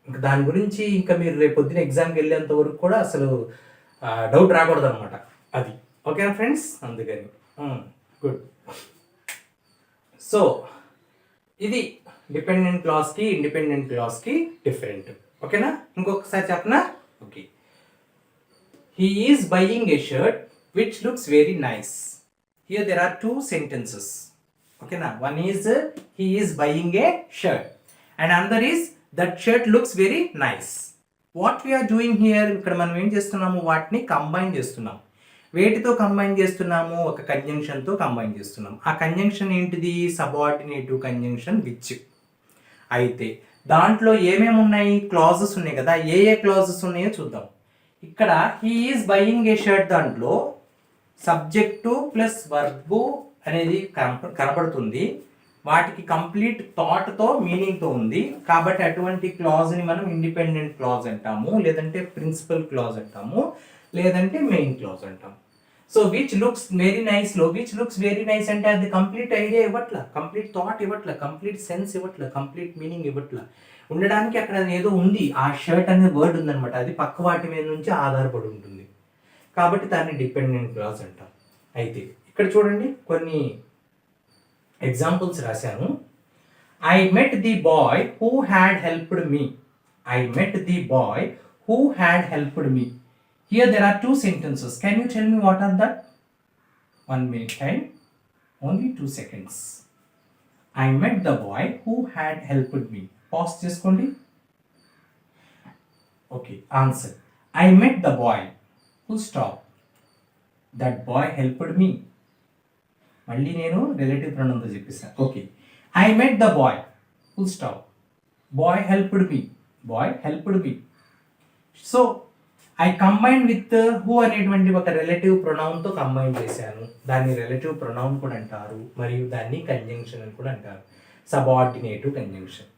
ఇంకా దాని గురించి ఇంకా మీరు రేపు పొద్దున ఎగ్జామ్కి వెళ్ళేంత వరకు కూడా అసలు డౌట్ రాకూడదు అనమాట. అది ఓకేనా ఫ్రెండ్స్? అందుకని గుడ్. సో ఇది డిపెండెంట్ క్లాజ్కి ఇండిపెండెంట్ క్లాజ్కి డిఫరెంట్. ఓకేనా? ఇంకొకసారి చెప్పనా? Okay. He is buying a shirt which looks very nice. Here there are two sentences. Okay, now one is he is buying a shirt and another is that shirt looks very nice. What we are doing here, ఇక్కడ మనం ఏం చేస్తున్నాము? వాటిని combine చేస్తున్నాము. వేటితో combine చేస్తున్నాము? ఒక కంజంక్షన్తో combine చేస్తున్నాము. ఆ కంజంక్షన్ ఏంటిది? Subordinative conjunction which. అయితే దాంట్లో ఏమేమి ఉన్నాయి, క్లాజెస్ ఉన్నాయి కదా, ఏ ఏ క్లాజెస్ ఉన్నాయో చూద్దాం. ఇక్కడ he is buying a shirt దాంట్లో సబ్జెక్టు ప్లస్ వర్బు అనేది కనబడుతుంది. వాటికి కంప్లీట్ థాట్తో మీనింగ్తో ఉంది కాబట్టి అటువంటి క్లాజ్ని మనం ఇండిపెండెంట్ క్లాజ్ అంటాము, లేదంటే ప్రిన్సిపల్ క్లాజ్ అంటాము, లేదంటే మెయిన్ క్లాజ్ అంటాము. సో విచ్ లుక్స్ వెరీ నైస్లో విచ్ లుక్స్ వెరీ నైస్ అంటే అది కంప్లీట్ ఐడియా ఇవ్వట్ల, కంప్లీట్ థాట్ ఇవ్వట్ల, కంప్లీట్ సెన్స్ ఇవ్వట్ల, కంప్లీట్ మీనింగ్ ఇవ్వట్ల. ఉండడానికి అక్కడ ఏదో ఉంది, ఆ షర్ట్ అనే వర్డ్ ఉందనమాట, అది పక్క వాటి మీద నుంచి ఆధారపడి ఉంటుంది కాబట్టి దాన్ని డిపెండెంట్ క్లాజ్ అంటాం. అయితే ఇక్కడ చూడండి కొన్ని ఎగ్జాంపుల్స్ రాశాను. I met the bye who had helped me. I met the bye who had helped me. Here there are two sentences. Can you tell me what are that? 1 minute time. Only 2 seconds. I met the boy who had helped me. Pause cheskondi. Okay, answer. I met the boy. Full stop. That boy helped me. మళ్ళీ నేను relative ప్రొనౌన్తో చెప్పిస్తాను. Okay, I met the boy, full stop, boy helped me, boy helped me. So I combine with who అనేటువంటి ఒక relative ప్రొనౌన్తో combine చేశాను. దాన్ని relative pronoun కూడా అంటారు, మరియు దాన్ని కంజంక్షన్ అని కూడా అంటారు, subordinative conjunction.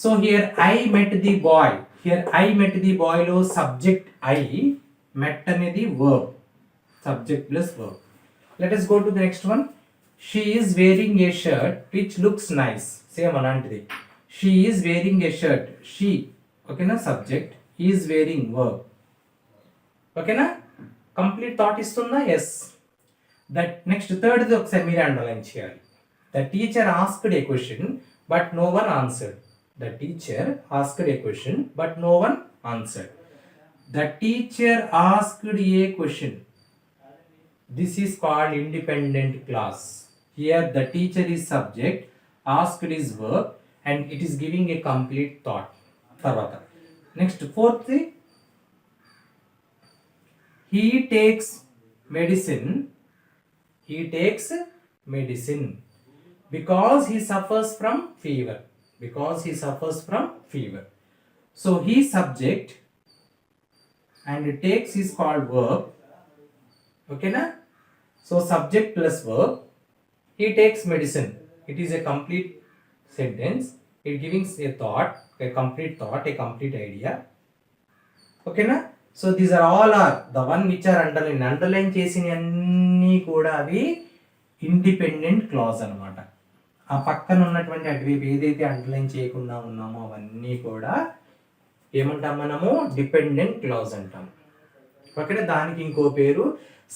So here I met the boy, here I met the బాయ్లో సబ్జెక్ట్ ఐ, మెట్ అనేది verb, subject plus verb. Let us go to the next one. She is wearing a shirt which looks nice. Same alantidi. She is wearing a shirt. She, okay na, subject, is wearing verb. Okay na? Complete thought istunda? Yes. That next third is okasari meer underline cheyali. The teacher asked a question but no one answered. The teacher asked a question but no one answered. The teacher asked a question. This is called independent clause. Here the teacher is subject, asked is verb, and it is giving a complete thought. Tarvata. Next, fourth, he takes medicine. He takes medicine because he suffers from fever. Because he suffers from fever. So he subject and takes is called verb. Okay na? So subject plus verb. He takes medicine. It is a complete sentence. It giving a thought, a complete thought, a complete idea. Okay na? So these are all are the one which are underline. Underline చేసిన అన్నీ కూడా అవి independent clause అనమాట. ఆ పక్కన ఉన్నటువంటి అటువైపు ఏదైతే అండర్లైన్ చేయకుండా ఉన్నామో అవన్నీ కూడా ఏమంటాం మనము, డిపెండెంట్ క్లాజ్ అంటాం. ఓకేనా? దానికి ఇంకో పేరు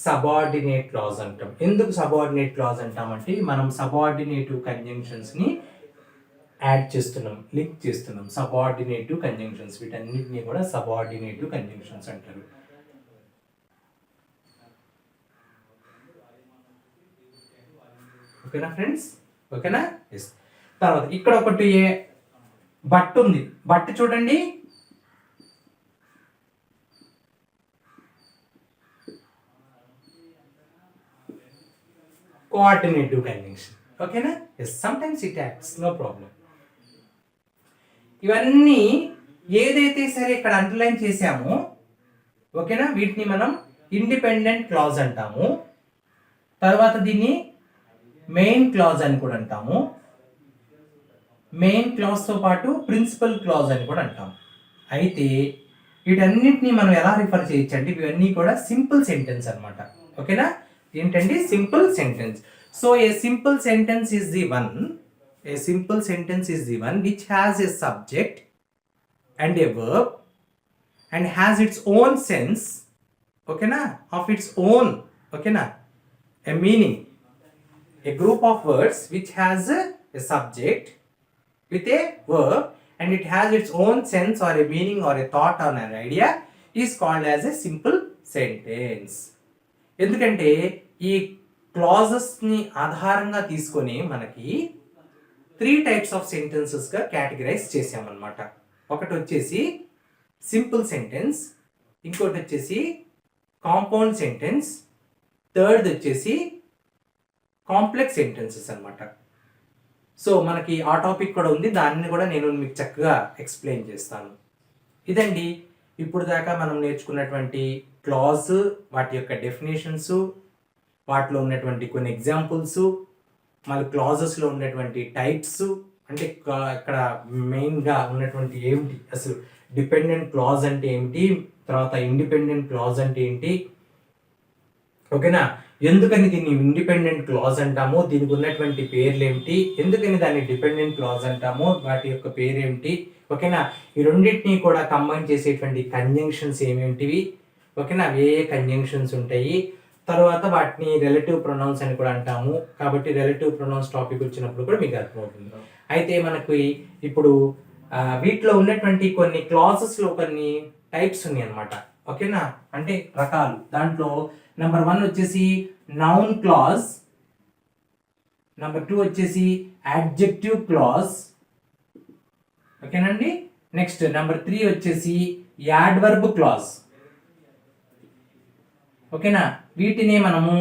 సబార్డినేట్ క్లాజ్ అంటాం. ఎందుకు సబార్డినేట్ క్లాజ్ అంటామంటే మనం సబార్డినేటివ్ కంజంక్షన్స్ని యాడ్ చేస్తున్నాం, లింక్ చేస్తున్నాం. సబార్డినేటివ్ కంజంక్షన్స్, వీటన్నిటిని కూడా సబార్డినేటివ్ కంజంక్షన్స్ అంటారు. ఓకేనా ఫ్రెండ్స్? ఓకేనా? ఎస్. తర్వాత ఇక్కడ ఒకటి బట్ ఉంది. బట్ చూడండి, కోఆర్డినేటివ్ కంజంక్షన్. ఓకేనా? Yes, sometimes it acts, no problem. ఇవన్నీ ఏదైతే సరే ఇక్కడ అండర్లైన్ చేసామో, ఓకేనా, వీటిని మనం ఇండిపెండెంట్ క్లాజ్ అంటాము. తర్వాత దీన్ని మెయిన్ క్లాజ్ అని కూడా అంటాము. మెయిన్ క్లాజ్తో పాటు ప్రిన్సిపల్ క్లాజ్ అని కూడా అంటాము. అయితే వీటన్నిటిని మనం ఎలా రిఫర్ చేయొచ్చు అంటే ఇవన్నీ కూడా సింపుల్ సెంటెన్స్ అనమాట. ఓకేనా? ఏంటండి? Simple sentence. So A simple sentence is the one, A simple sentence is the one which has a subject and A verb and has its own sense, ఓకేనా, ఆఫ్ ఇట్స్ ఓన్, ఓకేనా, a meaning. A group of words which has a subject with a verb and it has its own sense or a meaning or a thought or an idea is called as a simple sentence. ఎందుకంటే ఈ క్లాజెస్ని ఆధారంగా తీసుకొని మనకి 3 types of sentencesగా categorise చేసామన్నమాట. ఒకటి వచ్చేసి simple sentence, ఇంకోటి వచ్చేసి కాంపౌండ్ సెంటెన్స్, థర్డ్ వచ్చేసి కాంప్లెక్స్ సెంటెన్సెస్ అనమాట. సో మనకి ఆ టాపిక్ కూడా ఉంది, దాన్ని కూడా నేను మీకు చక్కగా ఎక్స్ప్లెయిన్ చేస్తాను. ఇదండి ఇప్పుడు దాకా మనం నేర్చుకున్నటువంటి క్లాజ్, వాటి యొక్క డెఫినేషన్స్, వాటిలో ఉన్నటువంటి కొన్ని ఎగ్జాంపుల్స్, మళ్ళీ క్లాజెస్లో ఉన్నటువంటి టైప్స్, అంటే ఇక్కడ మెయిన్గా ఉన్నటువంటి ఏమిటి, అసలు డిపెండెంట్ క్లాజ్ అంటే ఏమిటి, తర్వాత ఇండిపెండెంట్ క్లాజ్ అంటే ఏంటి, ఓకేనా, ఎందుకని దీన్ని ఇండిపెండెంట్ క్లాజ్ అంటాము, దీనికి ఉన్నటువంటి పేర్లు ఏమిటి, ఎందుకని దాన్ని డిపెండెంట్ క్లాజ్ అంటాము, వాటి యొక్క పేరేమిటి, ఓకేనా, ఈ రెండింటినీ కూడా కంబైన్ చేసేటువంటి కంజంక్షన్స్ ఏమేంటివి, ఓకేనా, ఏ కంజంక్షన్స్ ఉంటాయి, తర్వాత వాటిని రిలేటివ్ ప్రొనౌన్స్ అని కూడా అంటాము. కాబట్టి రిలేటివ్ ప్రొనౌన్స్ టాపిక్ వచ్చినప్పుడు కూడా మీకు అర్థమవుతుంది. అయితే మనకు ఇప్పుడు వీటిలో ఉన్నటువంటి కొన్ని క్లాజెస్లో కొన్ని టైప్స్ ఉన్నాయి అనమాట, ఓకేనా, అంటే రకాలు. దాంట్లో నెంబర్ 1 వచ్చేసి నౌన్ క్లాజ్, నెంబర్ 2 వచ్చేసి యాడ్జెక్టివ్ క్లాజ్, ఓకేనండి. నెక్స్ట్ నెంబర్ 3 వచ్చేసి యాడ్వర్బ్ క్లాజ్, ఓకేనా. వీటిని మనము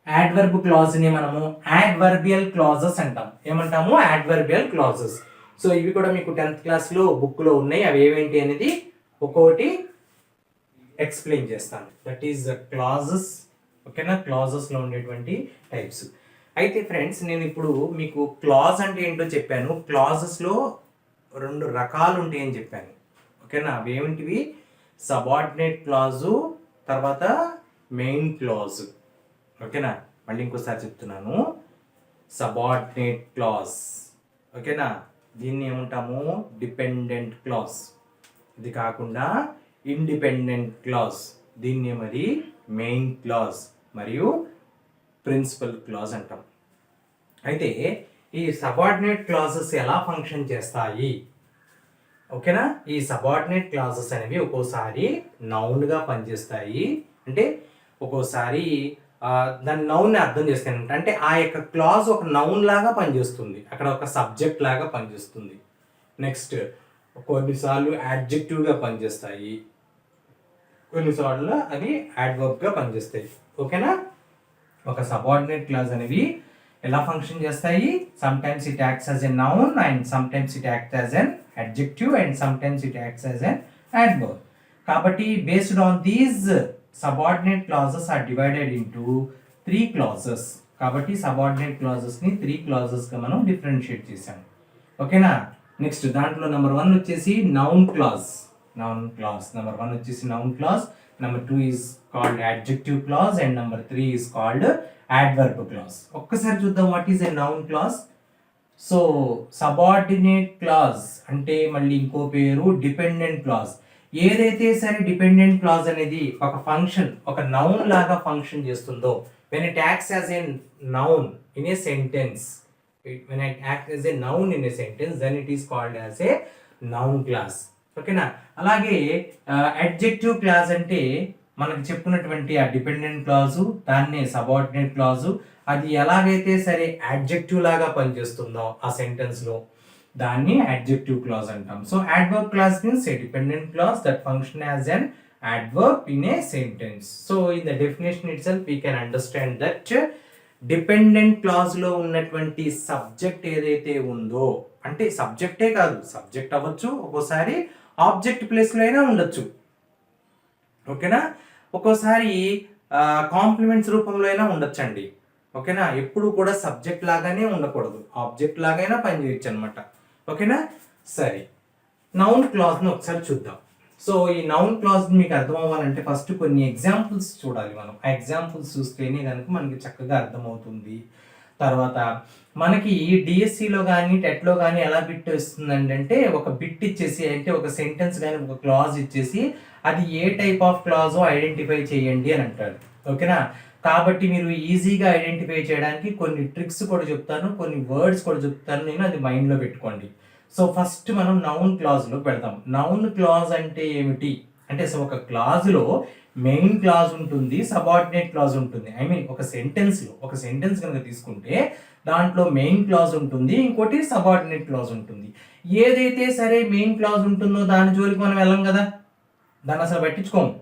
యాడ్వర్బ్ క్లాజ్ని మనము యాడ్వర్బియల్ క్లాజెస్ అంటాం. ఏమంటాము? Adverbial clauses. సో ఇవి కూడా మీకు 10th క్లాస్లో బుక్లో ఉన్నాయి. అవి ఏమేంటి అనేది ఒక్కొక్కటి ఎక్స్ప్లెయిన్ చేస్తాను. దట్ ఈస్ క్లాజెస్, ఓకేనా, క్లాజెస్లో ఉండేటువంటి టైప్స్. అయితే ఫ్రెండ్స్, నేను ఇప్పుడు మీకు క్లాజ్ అంటే ఏంటో చెప్పాను. క్లాజెస్లో 2 రకాలు ఉంటాయని చెప్పాను, ఓకేనా. అవి ఏమిటివి? సబార్డినేట్ క్లాజు, తర్వాత మెయిన్ క్లాజ్, ఓకేనా. మళ్ళీ ఇంకోసారి చెప్తున్నాను, సబార్డినేట్ క్లాజ్, ఓకేనా. దీన్ని ఏమంటాము? Dependent clause. ఇది కాకుండా ఇండిపెండెంట్ క్లాజ్, దీన్ని మరి మెయిన్ క్లాజ్ మరియు ప్రిన్సిపల్ క్లాజ్ అంటాం. అయితే ఈ సబార్డినేట్ క్లాజెస్ ఎలా ఫంక్షన్ చేస్తాయి, ఓకేనా. ఈ సబార్డినేట్ క్లాజెస్ అనేవి ఒక్కోసారి నౌన్గా పనిచేస్తాయి. అంటే ఒక్కోసారి దాని నౌన్ని అర్థం చేస్తానంట, అంటే ఆ యొక్క క్లాజ్ ఒక నౌన్ లాగా పనిచేస్తుంది, అక్కడ ఒక సబ్జెక్ట్ లాగా పనిచేస్తుంది. నెక్స్ట్ కొన్నిసార్లు యాడ్జెక్టివ్గా పనిచేస్తాయి, కొన్నిసార్లు అవి యాడ్వర్బ్గా పనిచేస్తాయి, ఓకేనా. ఒక సబార్డినేట్ క్లాజ్ అనేవి ఎలా ఫంక్షన్ చేస్తాయి? Some times it acts as a noun and some times it acts as N adjective and sometimes it acts as an adverb. కాబట్టి based on these subordinate clauses are divided into 3 clauses. కాబట్టి subordinate clauses ని 3 clauses గా మనం differentiate చేసాం, ఓకేనా. Next దాంట్లో number 1 వచ్చేసి noun clause. Number 1 వచ్చేసి noun clause, number 2 is called adjective clause and number 3 is called adverb clause. ఒక్కసారి చూద్దాం, what is a noun clause. So subordinate clause అంటే మళ్ళీ ఇంకో పేరు డిపెండెంట్ క్లాజ్. ఏదైతే సరే డిపెండెంట్ క్లాజ్ అనేది ఒక ఫంక్షన్, ఒక నౌన్ లాగా ఫంక్షన్ చేస్తుందో, when it acts as a noun in a sentence, when it acts as a noun in a sentence, then it is called as a noun class, ఓకేనా. అలాగే adjective clause అంటే మనకు చెప్పుకున్నటువంటి ఆ dependent clause, దాన్నే subordinate clause, అది ఎలాగైతే సరే యాడ్జెక్టివ్ లాగా పనిచేస్తుందో ఆ సెంటెన్స్లో, దాన్ని యాడ్జెక్టివ్ క్లాజ్ అంటాం. So adverb clause means A dependent clause that function as an adverb in a sentence. So in the definition itself we can understand that dependent క్లాజ్లో ఉన్నటువంటి సబ్జెక్ట్ ఏదైతే ఉందో, అంటే సబ్జెక్టే కాదు, సబ్జెక్ట్ అవ్వచ్చు, ఒక్కోసారి ఆబ్జెక్ట్ ప్లేస్లో అయినా ఉండొచ్చు, ఓకేనా. ఒక్కోసారి కాంప్లిమెంట్స్ రూపంలో అయినా ఉండొచ్చండి, ఓకేనా. ఎప్పుడు కూడా సబ్జెక్ట్ లాగానే ఉండకూడదు, ఆబ్జెక్ట్ లాగైనా పనిచేయచ్చు అనమాట, ఓకేనా. సరే, నౌన్ క్లాజ్ను ఒకసారి చూద్దాం. సో ఈ నౌన్ క్లాజ్ మీకు అర్థం అవ్వాలంటే ఫస్ట్ కొన్ని ఎగ్జాంపుల్స్ చూడాలి మనం. ఆ ఎగ్జాంపుల్స్ చూస్తేనే కనుక మనకి చక్కగా అర్థమవుతుంది. తర్వాత మనకి డిఎస్సిలో కానీ టెట్లో కానీ ఎలా బిట్ వస్తుందండి అంటే, ఒక బిట్ ఇచ్చేసి, అంటే ఒక సెంటెన్స్ కానీ ఒక క్లాజ్ ఇచ్చేసి అది ఏ టైప్ ఆఫ్ క్లాజో ఐడెంటిఫై చేయండి అని అంటాడు, ఓకేనా. కాబట్టి మీరు ఈజీగా ఐడెంటిఫై చేయడానికి కొన్ని ట్రిక్స్ కూడా చెప్తాను, కొన్ని వర్డ్స్ కూడా చెప్తాను నేను, అది మైండ్లో పెట్టుకోండి. సో ఫస్ట్ మనం నౌన్ క్లాజ్లో పెడతాం. నౌన్ క్లాజ్ అంటే ఏమిటి అంటే, సో ఒక క్లాజ్లో మెయిన్ క్లాజ్ ఉంటుంది, సబార్డినేట్ క్లాజ్ ఉంటుంది. ఐ మీన్ ఒక సెంటెన్స్ కనుక తీసుకుంటే దాంట్లో మెయిన్ క్లాజ్ ఉంటుంది, ఇంకోటి సబార్డినేట్ క్లాజ్ ఉంటుంది. ఏదైతే సరే మెయిన్ క్లాజ్ ఉంటుందో దాని జోలికి మనం వెళ్ళం కదా, దాన్ని అసలు పట్టించుకోము.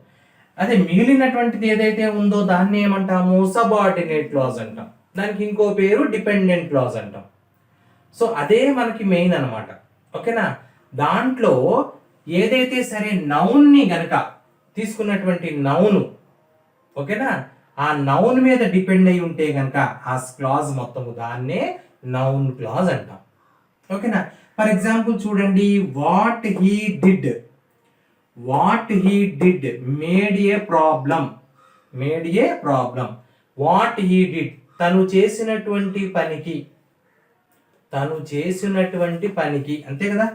అదే మిగిలినటువంటిది ఏదైతే ఉందో దాన్ని ఏమంటాము? సబార్డినేట్ క్లాజ్ అంటాం. దానికి ఇంకో పేరు డిపెండెంట్ క్లాజ్ అంటాం. సో అదే మనకి మెయిన్ అనమాట. ఓకేనా, దాంట్లో ఏదైతే సరే నౌన్ని గనక తీసుకున్నటువంటి నౌను, ఓకేనా, ఆ నౌన్ మీద డిపెండ్ అయి ఉంటే గనక ఆ క్లాజ్ మొత్తము దాన్నే నౌన్ క్లాజ్ అంటాం. ఓకేనా, ఫర్ ఎగ్జాంపుల్ చూడండి, what he did made a problem. What he did తను చేసినటువంటి పనికి అంతే కదా.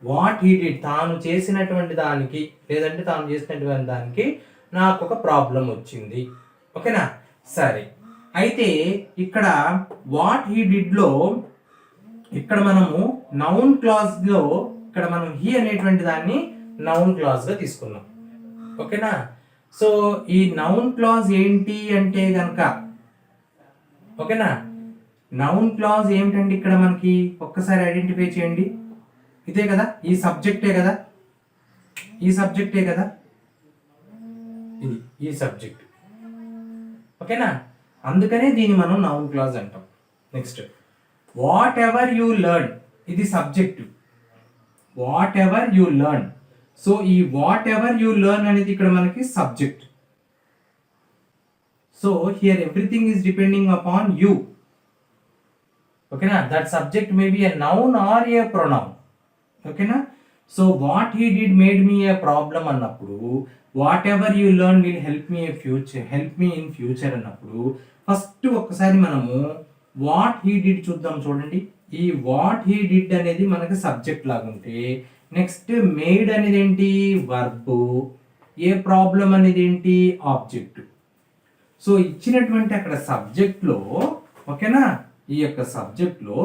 వాట్ హీ డిడ్ తాను చేసినటువంటి దానికి, లేదంటే తాను చేసినటువంటి దానికి నాకు ఒక ప్రాబ్లం వచ్చింది. ఓకేనా, సరే. అయితే ఇక్కడ వాట్ హీ డిడ్ లో ఇక్కడ మనము నౌన్ క్లాజ్ లో ఇక్కడ మనం హీ అనేటువంటి దాన్ని నౌన్ క్లాజ్ గా తీసుకున్నాం. ఓకేనా, సో ఈ నౌన్ క్లాజ్ ఏంటి అంటే గనక, ఓకేనా, నౌన్ క్లాజ్ ఏమిటండి ఇక్కడ మనకి ఒక్కసారి ఐడెంటిఫై చేయండి. ఇదే కదా, ఈ సబ్జెక్టే కదా, ఇది ఈ సబ్జెక్ట్. ఓకేనా, అందుకనే దీన్ని మనం నౌన్ క్లాజ్ అంటాం. Next, whatever you learn, ఇది subject. Whatever you learn, so ఈ వాట్ ఎవర్ యూ లెర్న్ అనేది ఇక్కడ మనకి subject. So here everything is depending upon you. ఓకేనా, that subject may be a noun or a pronoun. ఓకేనా, so what he did made me a problem అన్నప్పుడు, whatever you learn will help me in future అన్నప్పుడు first ఒక్కసారి మనము what he did చూద్దాం. చూడండి, ఈ what he did అనేది మనకి సబ్జెక్ట్ లాగా ఉంటే, నెక్స్ట్ మేడ్ అనేది ఏంటి, వర్బ్, ఏ ప్రాబ్లం అనేది ఏంటి, ఆబ్జెక్ట్. సో ఇచ్చినటువంటి అక్కడ సబ్జెక్ట్లో, ఓకేనా, ఈ యొక్క సబ్జెక్ట్లో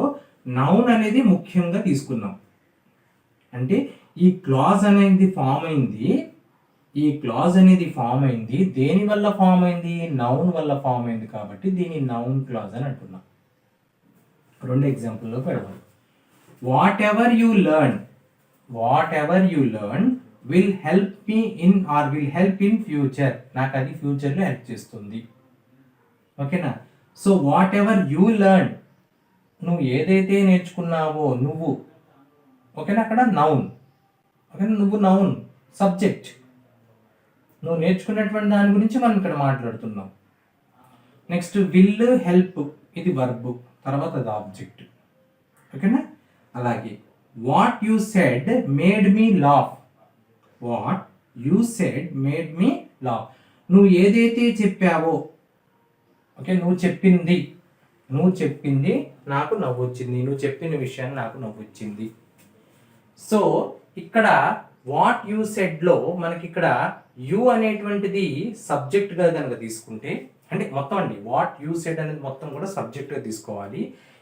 నౌన్ అనేది ముఖ్యంగా తీసుకున్నాం. అంటే ఈ క్లాజ్ అనేది ఫామ్ అయింది, దేని వల్ల ఫామ్ అయింది, నౌన్ వల్ల ఫామ్ అయింది. కాబట్టి దీన్ని నౌన్ క్లాజ్ అని అంటున్నాం. రెండు ఎగ్జాంపుల్లో పెడదాం. What ever you learn will help in future, నాకు అది ఫ్యూచర్లో హెల్ప్ చేస్తుంది. ఓకేనా, so what ever you learn, నువ్వు ఏదైతే నేర్చుకున్నావో నువ్వు, ఓకేనా, అక్కడ నౌన్. ఓకేనా, నువ్వు నౌన్, సబ్జెక్ట్, నువ్వు నేర్చుకున్నటువంటి దాని గురించి మనం ఇక్కడ మాట్లాడుతున్నాం. నెక్స్ట్ విల్, హెల్ప్, ఇది వర్బ్, తర్వాత అది ఆబ్జెక్ట్. ఓకేనా, అలాగే what you said made me laugh. నువ్వు ఏదైతే చెప్పావో, ఓకే, నువ్వు చెప్పింది నాకు నవ్వు వచ్చింది, నువ్వు చెప్పిన విషయాన్ని నాకు నవ్వు వచ్చింది. సో ఇక్కడ వాట్ యు సెడ్ లో మనకి ఇక్కడ యు అనేటువంటిది సబ్జెక్ట్ గా కనుక తీసుకుంటే, అంటే మొత్తం అండి వాట్ యు సెడ్ అనేది మొత్తం కూడా సబ్జెక్ట్ గా తీసుకోవాలి.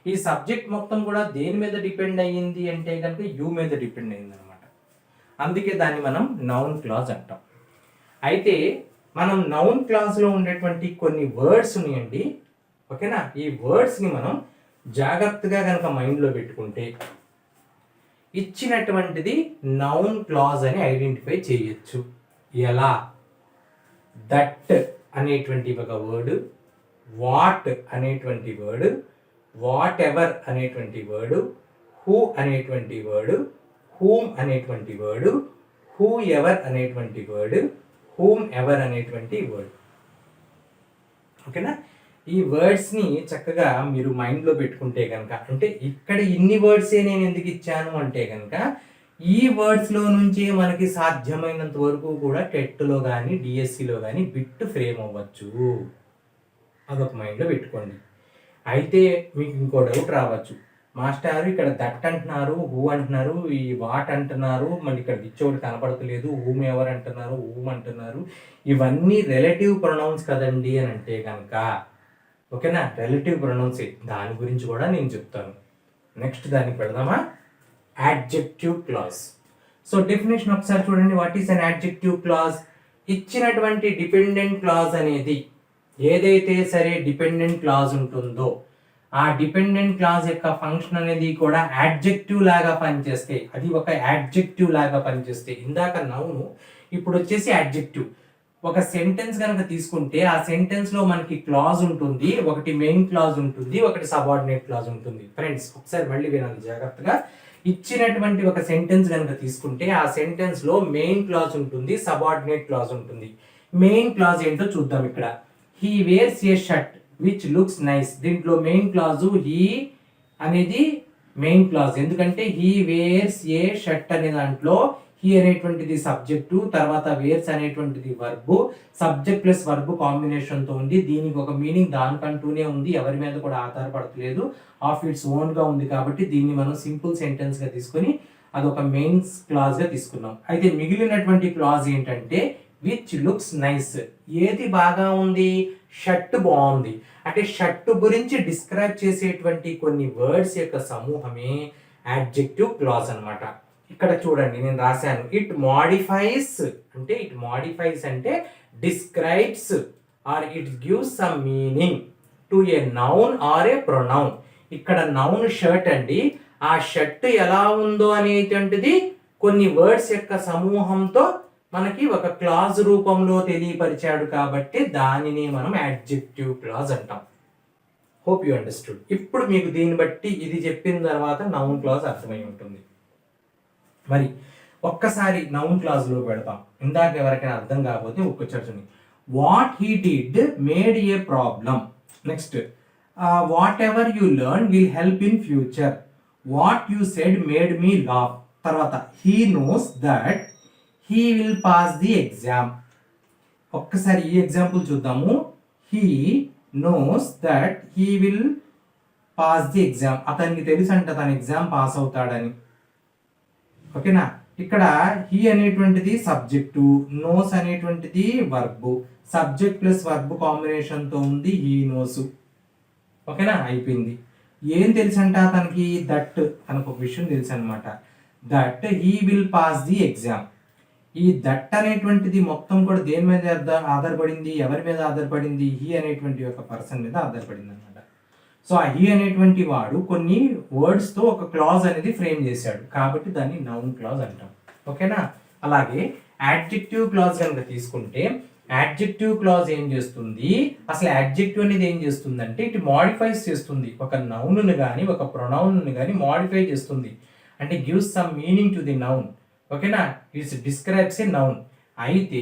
ఈ సబ్జెక్ట్ మొత్తం కూడా దేని మీద డిపెండ్ అయ్యింది అంటే కనుక యు మీద డిపెండ్ అయ్యింది అనమాట. అందుకే దాన్ని మనం నౌన్ క్లాజ్ అంటాం. అయితే మనం నౌన్ క్లాజ్ లో ఉండేటువంటి కొన్ని వర్డ్స్ ఉన్నాయండి. ఓకేనా, ఈ వర్డ్స్ ని మనం జాగ్రత్తగా కనుక మైండ్లో పెట్టుకుంటే ఇచ్చినటువంటిది నౌన్ క్లాజ్ అని ఐడెంటిఫై చేయొచ్చు. ఎలా? దట్ అనేటువంటి ఒక వర్డ్, వాట్ అనేటువంటి వర్డ్, వాట్ ఎవర్ అనేటువంటి వర్డ్, హూ అనేటువంటి వర్డ్, హూమ్ అనేటువంటి వర్డ్, హూ ఎవర్ అనేటువంటి వర్డ్, హూమ్ ఎవర్ అనేటువంటి వర్డ్. ఓకేనా, ఈ వర్డ్స్ని చక్కగా మీరు మైండ్లో పెట్టుకుంటే కనుక, అంటే ఇక్కడ ఇన్ని వర్డ్సే నేను ఎందుకు ఇచ్చాను అంటే కనుక ఈ వర్డ్స్లో నుంచే మనకి సాధ్యమైనంత వరకు కూడా టెట్లో కానీ డిఎస్సిలో కానీ బిట్ ఫ్రేమ్ అవ్వచ్చు. అదొక మైండ్లో పెట్టుకోండి. అయితే మీకు ఇంకో డౌట్ రావచ్చు, మాస్టర్ ఇక్కడ దట్ అంటున్నారు, హూ అంటున్నారు, ఈ వాట్ అంటున్నారు, మళ్ళీ ఇక్కడ ఇచ్చోటి కనపడతలేదు, హూమ్ ఎవర్ అంటున్నారు, హూమ్ అంటున్నారు, ఇవన్నీ రిలేటివ్ ప్రొనౌన్స్ కదండి అని అంటే కనుక, ఓకేనా, రిలేటివ్ ప్రొనౌన్స్, దాని గురించి కూడా నేను చెప్తాను. నెక్స్ట్ దానికి పెడదామా, యాడ్జెక్టివ్ క్లాజ్. సో డెఫినేషన్ ఒకసారి చూడండి. What is an adjective clause? ఇచ్చినటువంటి డిపెండెంట్ క్లాజ్ అనేది ఏదైతే సరే డిపెండెంట్ క్లాజ్ ఉంటుందో ఆ డిపెండెంట్ క్లాజ్ యొక్క ఫంక్షన్ అనేది కూడా యాడ్జెక్టివ్ లాగా పనిచేస్తే, అది ఒక యాడ్జెక్టివ్ లాగా పనిచేస్తే, ఇందాక నౌను ఇప్పుడు వచ్చేసి యాడ్జెక్టివ్. ఒక సెంటెన్స్ కనుక తీసుకుంటే ఆ సెంటెన్స్ లో మనకి క్లాజ్ ఉంటుంది, ఒకటి మెయిన్ క్లాజ్ ఉంటుంది, ఒకటి సబార్డినేట్ క్లాజ్ ఉంటుంది. ఫ్రెండ్స్ ఒకసారి మళ్ళీ వినండి జాగ్రత్తగా. ఇచ్చినటువంటి ఒక సెంటెన్స్ కనుక తీసుకుంటే ఆ సెంటెన్స్ లో మెయిన్ క్లాజ్ ఉంటుంది, సబార్డినేట్ క్లాజ్ ఉంటుంది. మెయిన్ క్లాజ్ ఏంటో చూద్దాం. ఇక్కడ he wears a shirt which looks nice. దీంట్లో మెయిన్ క్లాజు హీ అనేది మెయిన్ క్లాజ్, ఎందుకంటే హీ వేర్స్ ఏ షర్ట్ అనే దాంట్లో హీ అనేటువంటిది సబ్జెక్టు, తర్వాత వేర్స్ అనేటువంటిది వర్బు, సబ్జెక్ట్ ప్లస్ వర్బు కాంబినేషన్తో ఉంది. దీనికి ఒక మీనింగ్ దానికంటూనే ఉంది, ఎవరి మీద కూడా ఆధారపడట్లేదు, ఆఫ్ ఇట్స్ ఓన్గా ఉంది. కాబట్టి దీన్ని మనం సింపుల్ సెంటెన్స్గా తీసుకొని అదొక మెయిన్ క్లాజ్గా తీసుకున్నాం. అయితే మిగిలినటువంటి క్లాజ్ ఏంటంటే విచ్ లుక్స్ నైస్. ఏది బాగా ఉంది? షర్ట్ బాగుంది. అంటే షర్ట్ గురించి డిస్క్రైబ్ చేసేటువంటి కొన్ని వర్డ్స్ యొక్క సమూహమే యాడ్జెక్టివ్ క్లాజ్ అన్నమాట. ఇక్కడ చూడండి నేను రాశాను, ఇట్ మాడిఫైస్ అంటే, ఇట్ మాడిఫైస్ అంటే describes or it gives some meaning to a noun or a pronoun. ఇక్కడ నౌన్ షర్ట్ అండి, ఆ షర్ట్ ఎలా ఉందో అనేటువంటిది కొన్ని వర్డ్స్ యొక్క సమూహంతో మనకి ఒక క్లాజ్ రూపంలో తెలియపరిచాడు, కాబట్టి దానిని మనం యాడ్జెక్టివ్ క్లాజ్ అంటాం. Hope you understood. ఇప్పుడు మీకు దీన్ని బట్టి ఇది చెప్పిన తర్వాత నౌన్ క్లాజ్ అర్థమై ఉంటుంది. మరి ఒక్కసారి నౌన్ క్లాజ్లో పెడతాం. ఇందాక ఎవరికైనా అర్థం కాకపోతే ఒక్కసారి what he did made a problem. Next whatever you learn will help in future. What you said made me laugh. తర్వాత he knows that he will pass the exam. ఒక్కసారి ఈ ఎగ్జాంపుల్ చూద్దాము. He knows that he will pass the exam. అతనికి తెలుసు అంట తన exam pass అవుతాడని. ఓకేనా. ఇక్కడ హీ అనేటువంటిది సబ్జెక్టు, నోస్ అనేటువంటిది వర్బు, సబ్జెక్ట్ ప్లస్ వర్బు కాంబినేషన్తో ఉంది హీ నోస్. ఓకేనా, అయిపోయింది. ఏం తెలుసు అంట తనకి? దట్, తనకు ఒక విషయం తెలుసు అనమాట. That he will pass the exam. ఈ దట్ అనేటువంటిది మొత్తం కూడా దేని మీద ఆధారపడింది? ఎవరి మీద ఆధారపడింది? హీ అనేటువంటి ఒక పర్సన్ మీద ఆధారపడింది అనమాట. సో ఆ హీ అనేటువంటి వాడు కొన్ని వర్డ్స్తో ఒక క్లాజ్ అనేది ఫ్రేమ్ చేశాడు, కాబట్టి దాన్ని నౌన్ క్లాజ్ అంటాం. ఓకేనా. అలాగే యాడ్జెక్టివ్ క్లాజ్ కనుక తీసుకుంటే యాడ్జెక్టివ్ క్లాజ్ ఏం చేస్తుంది? అసలు యాడ్జెక్టివ్ అనేది ఏం చేస్తుంది అంటే ఇట్ మాడిఫైస్ చేస్తుంది. ఒక నౌన్ను కానీ ఒక ప్రొనౌన్ను కానీ మాడిఫై చేస్తుంది, అంటే gives some meaning to the noun. ఓకేనా. It's describes a noun. అయితే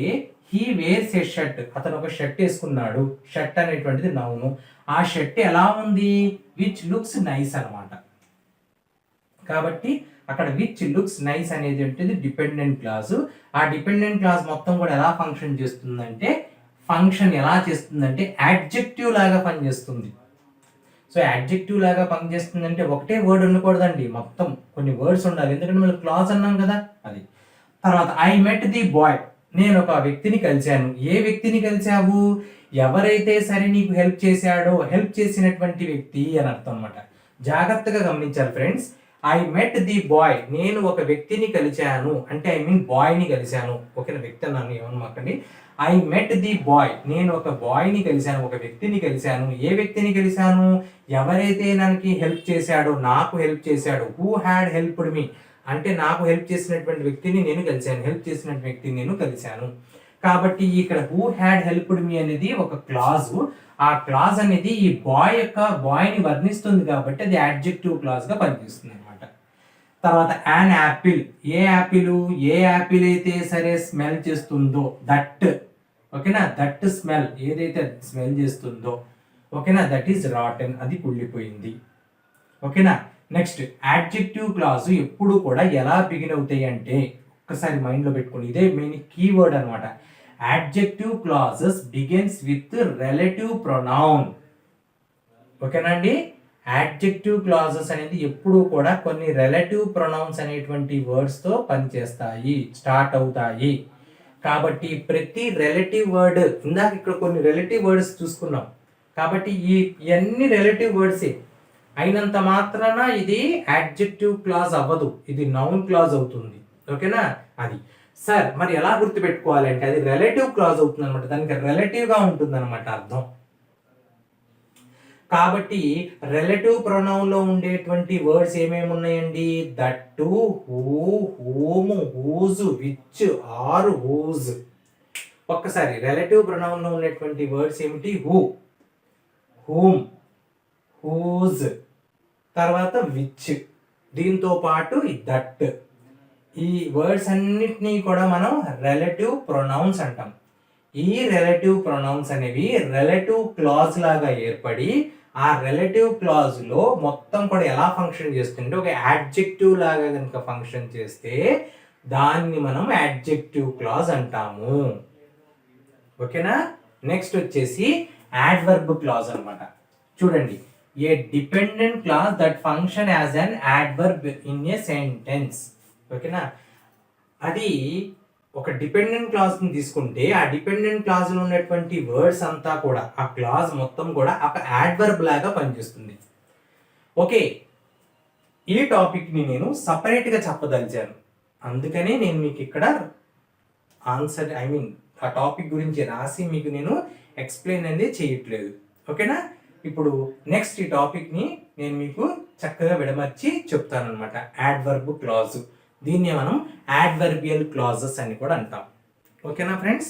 హీ వేర్స్ ఏ షర్ట్, అతను ఒక షర్ట్ వేసుకున్నాడు. షర్ట్ అనేటువంటిది నౌను. ఆ షర్ట్ ఎలా ఉంది? విచ్ లుక్స్ నైస్ అనమాట. కాబట్టి అక్కడ విచ్ లుక్స్ నైస్ అనేది ఏంటిది? Dependent clause. ఆ డిపెండెంట్ క్లాజ్ మొత్తం కూడా ఎలా ఫంక్షన్ చేస్తుందంటే, ఎలా చేస్తుందంటే యాడ్జెక్టివ్ లాగా పనిచేస్తుంది. సో యాడ్జెక్టివ్ లాగా పనిచేస్తుందంటే ఒకటే వర్డ్ ఉండకూడదండి, మొత్తం కొన్ని వర్డ్స్ ఉండాలి, ఎందుకంటే మనం క్లాజ్ అన్నాం కదా అది. తర్వాత ఐ మెట్ ది బాయ్, నేను ఒక వ్యక్తిని కలిశాను. ఏ వ్యక్తిని కలిశావు? ఎవరైతే సరే నీకు హెల్ప్ చేశాడో హెల్ప్ చేసినటువంటి వ్యక్తి అని అర్థం అనమాట. జాగ్రత్తగా గమనించాలి friends. I met the bye, నేను ఒక వ్యక్తిని కలిశాను అంటే ఐ మీన్ బాయ్ని కలిశాను. ఓకేనా, వ్యక్తి అన్నాను ఏమన్నమాకండి. ఐ మెట్ ది బాయ్, నేను ఒక బాయ్ని కలిశాను, ఒక వ్యక్తిని కలిశాను. ఏ వ్యక్తిని కలిశాను? ఎవరైతే నాకు హెల్ప్ చేశాడో, నాకు హెల్ప్ చేశాడు. హూ హ్యాడ్ హెల్ప్డ్ మీ అంటే నాకు హెల్ప్ చేసినటువంటి వ్యక్తిని నేను కలిశాను, హెల్ప్ చేసిన వ్యక్తిని నేను కలిశాను. కాబట్టి ఇక్కడ హూ హ్యాడ్ హెల్ప్డ్ మీ అనేది ఒక క్లాజు. ఆ క్లాజ్ అనేది ఈ బాయ్ని వర్ణిస్తుంది కాబట్టి అది యాడ్జెక్టివ్ క్లాజ్గా పనిచేస్తుంది అనమాట. తర్వాత యాన్ యాపిల్, ఏ యాపిల్ అయితే సరే స్మెల్ చేస్తుందో దట్. ఓకేనా, దట్ స్మెల్ ఏదైతే స్మెల్ చేస్తుందో, ఓకేనా, దట్ ఈస్ రాటన్, అది కుళ్ళిపోయింది. ఓకేనా. నెక్స్ట్ యాడ్జెక్టివ్ క్లాజు ఎప్పుడు కూడా ఎలా బిగిన్ అవుతాయి అంటే ఒక్కసారి మైండ్లో పెట్టుకోండి, ఇదే మెయిన్ కీవర్డ్ అనమాట. Adjective clauses begins with relative pronoun. ఓకేనా అండి. యాడ్జెక్టివ్ క్లాజెస్ అనేది ఎప్పుడు కూడా కొన్ని రిలేటివ్ ప్రొనౌన్స్ అనేటువంటి వర్డ్స్తో పనిచేస్తాయి, స్టార్ట్ అవుతాయి. కాబట్టి ప్రతి రిలేటివ్ వర్డ్, ఇందాక ఇక్కడ కొన్ని రిలేటివ్ వర్డ్స్ చూసుకున్నాం, కాబట్టి ఇవన్నీ రిలేటివ్ వర్డ్సే అయినంత మాత్రాన ఇది యాడ్జెక్టివ్ క్లాజ్ అవ్వదు, ఇది నౌన్ క్లాజ్ అవుతుంది. ఓకేనా. అది సార్ మరి ఎలా గుర్తుపెట్టుకోవాలంటే అది రిలేటివ్ క్లాజ్ అవుతుంది అనమాట, దానికి రిలేటివ్గా ఉంటుంది అనమాట అర్థం. కాబట్టి రిలేటివ్ ప్రొనౌన్లో ఉండేటువంటి వర్డ్స్ ఏమేమి ఉన్నాయండి? That, who, whom, whose, which, are, whose. ఒక్కసారి రిలేటివ్ ప్రొనౌన్ లో ఉన్నటువంటి వర్డ్స్ ఏమిటి? హూ, హూమ్, హూజ్, తర్వాత విచ్, దీంతో పాటు దట్. ఈ వర్డ్స్ అన్నిటినీ కూడా మనం రిలేటివ్ ప్రొనౌన్స్ అంటాం. ఈ రిలేటివ్ ప్రొనౌన్స్ అనేవి రిలేటివ్ క్లాజ్ లాగా ఏర్పడి ఆ రిలేటివ్ క్లాజ్ లో మొత్తం కూడా ఎలా ఫంక్షన్ చేస్తుంటే ఒక యాడ్జెక్టివ్ లాగా కనుక ఫంక్షన్ చేస్తే దాన్ని మనం యాడ్జెక్టివ్ క్లాజ్ అంటాము. ఓకేనా? నెక్స్ట్ వచ్చేసి యాడ్వర్బ్ క్లాజ్ అన్నమాట. చూడండి, a dependent clause that function as an adverb in a sentence. ఓకేనా? అది ఒక డిపెండెంట్ క్లాజ్ ని తీసుకుంటే ఆ డిపెండెంట్ క్లాజ్ లో ఉన్నటువంటి వర్డ్స్ అంతా కూడా ఆ క్లాజ్ మొత్తం కూడా ఒక యాడ్వర్బ్ లాగా పనిచేస్తుంది. ఓకే, ఈ టాపిక్ ని నేను సపరేట్ గా చెప్పదలిచాను, అందుకనే నేను మీకు ఇక్కడ ఆన్సర్ ఆ టాపిక్ గురించి రాసి మీకు నేను ఎక్స్ప్లెయిన్ అనేది చేయట్లేదు. ఓకేనా? ఇప్పుడు నెక్స్ట్ ఈ టాపిక్ ని నేను మీకు చక్కగా విడమర్చి చెప్తాను అనమాట. యాడ్వర్బ్ క్లాజ్, దీన్ని మనం యాడ్వర్బియల్ క్లాజెస్ అని కూడా అంటాం. ఓకేనా ఫ్రెండ్స్?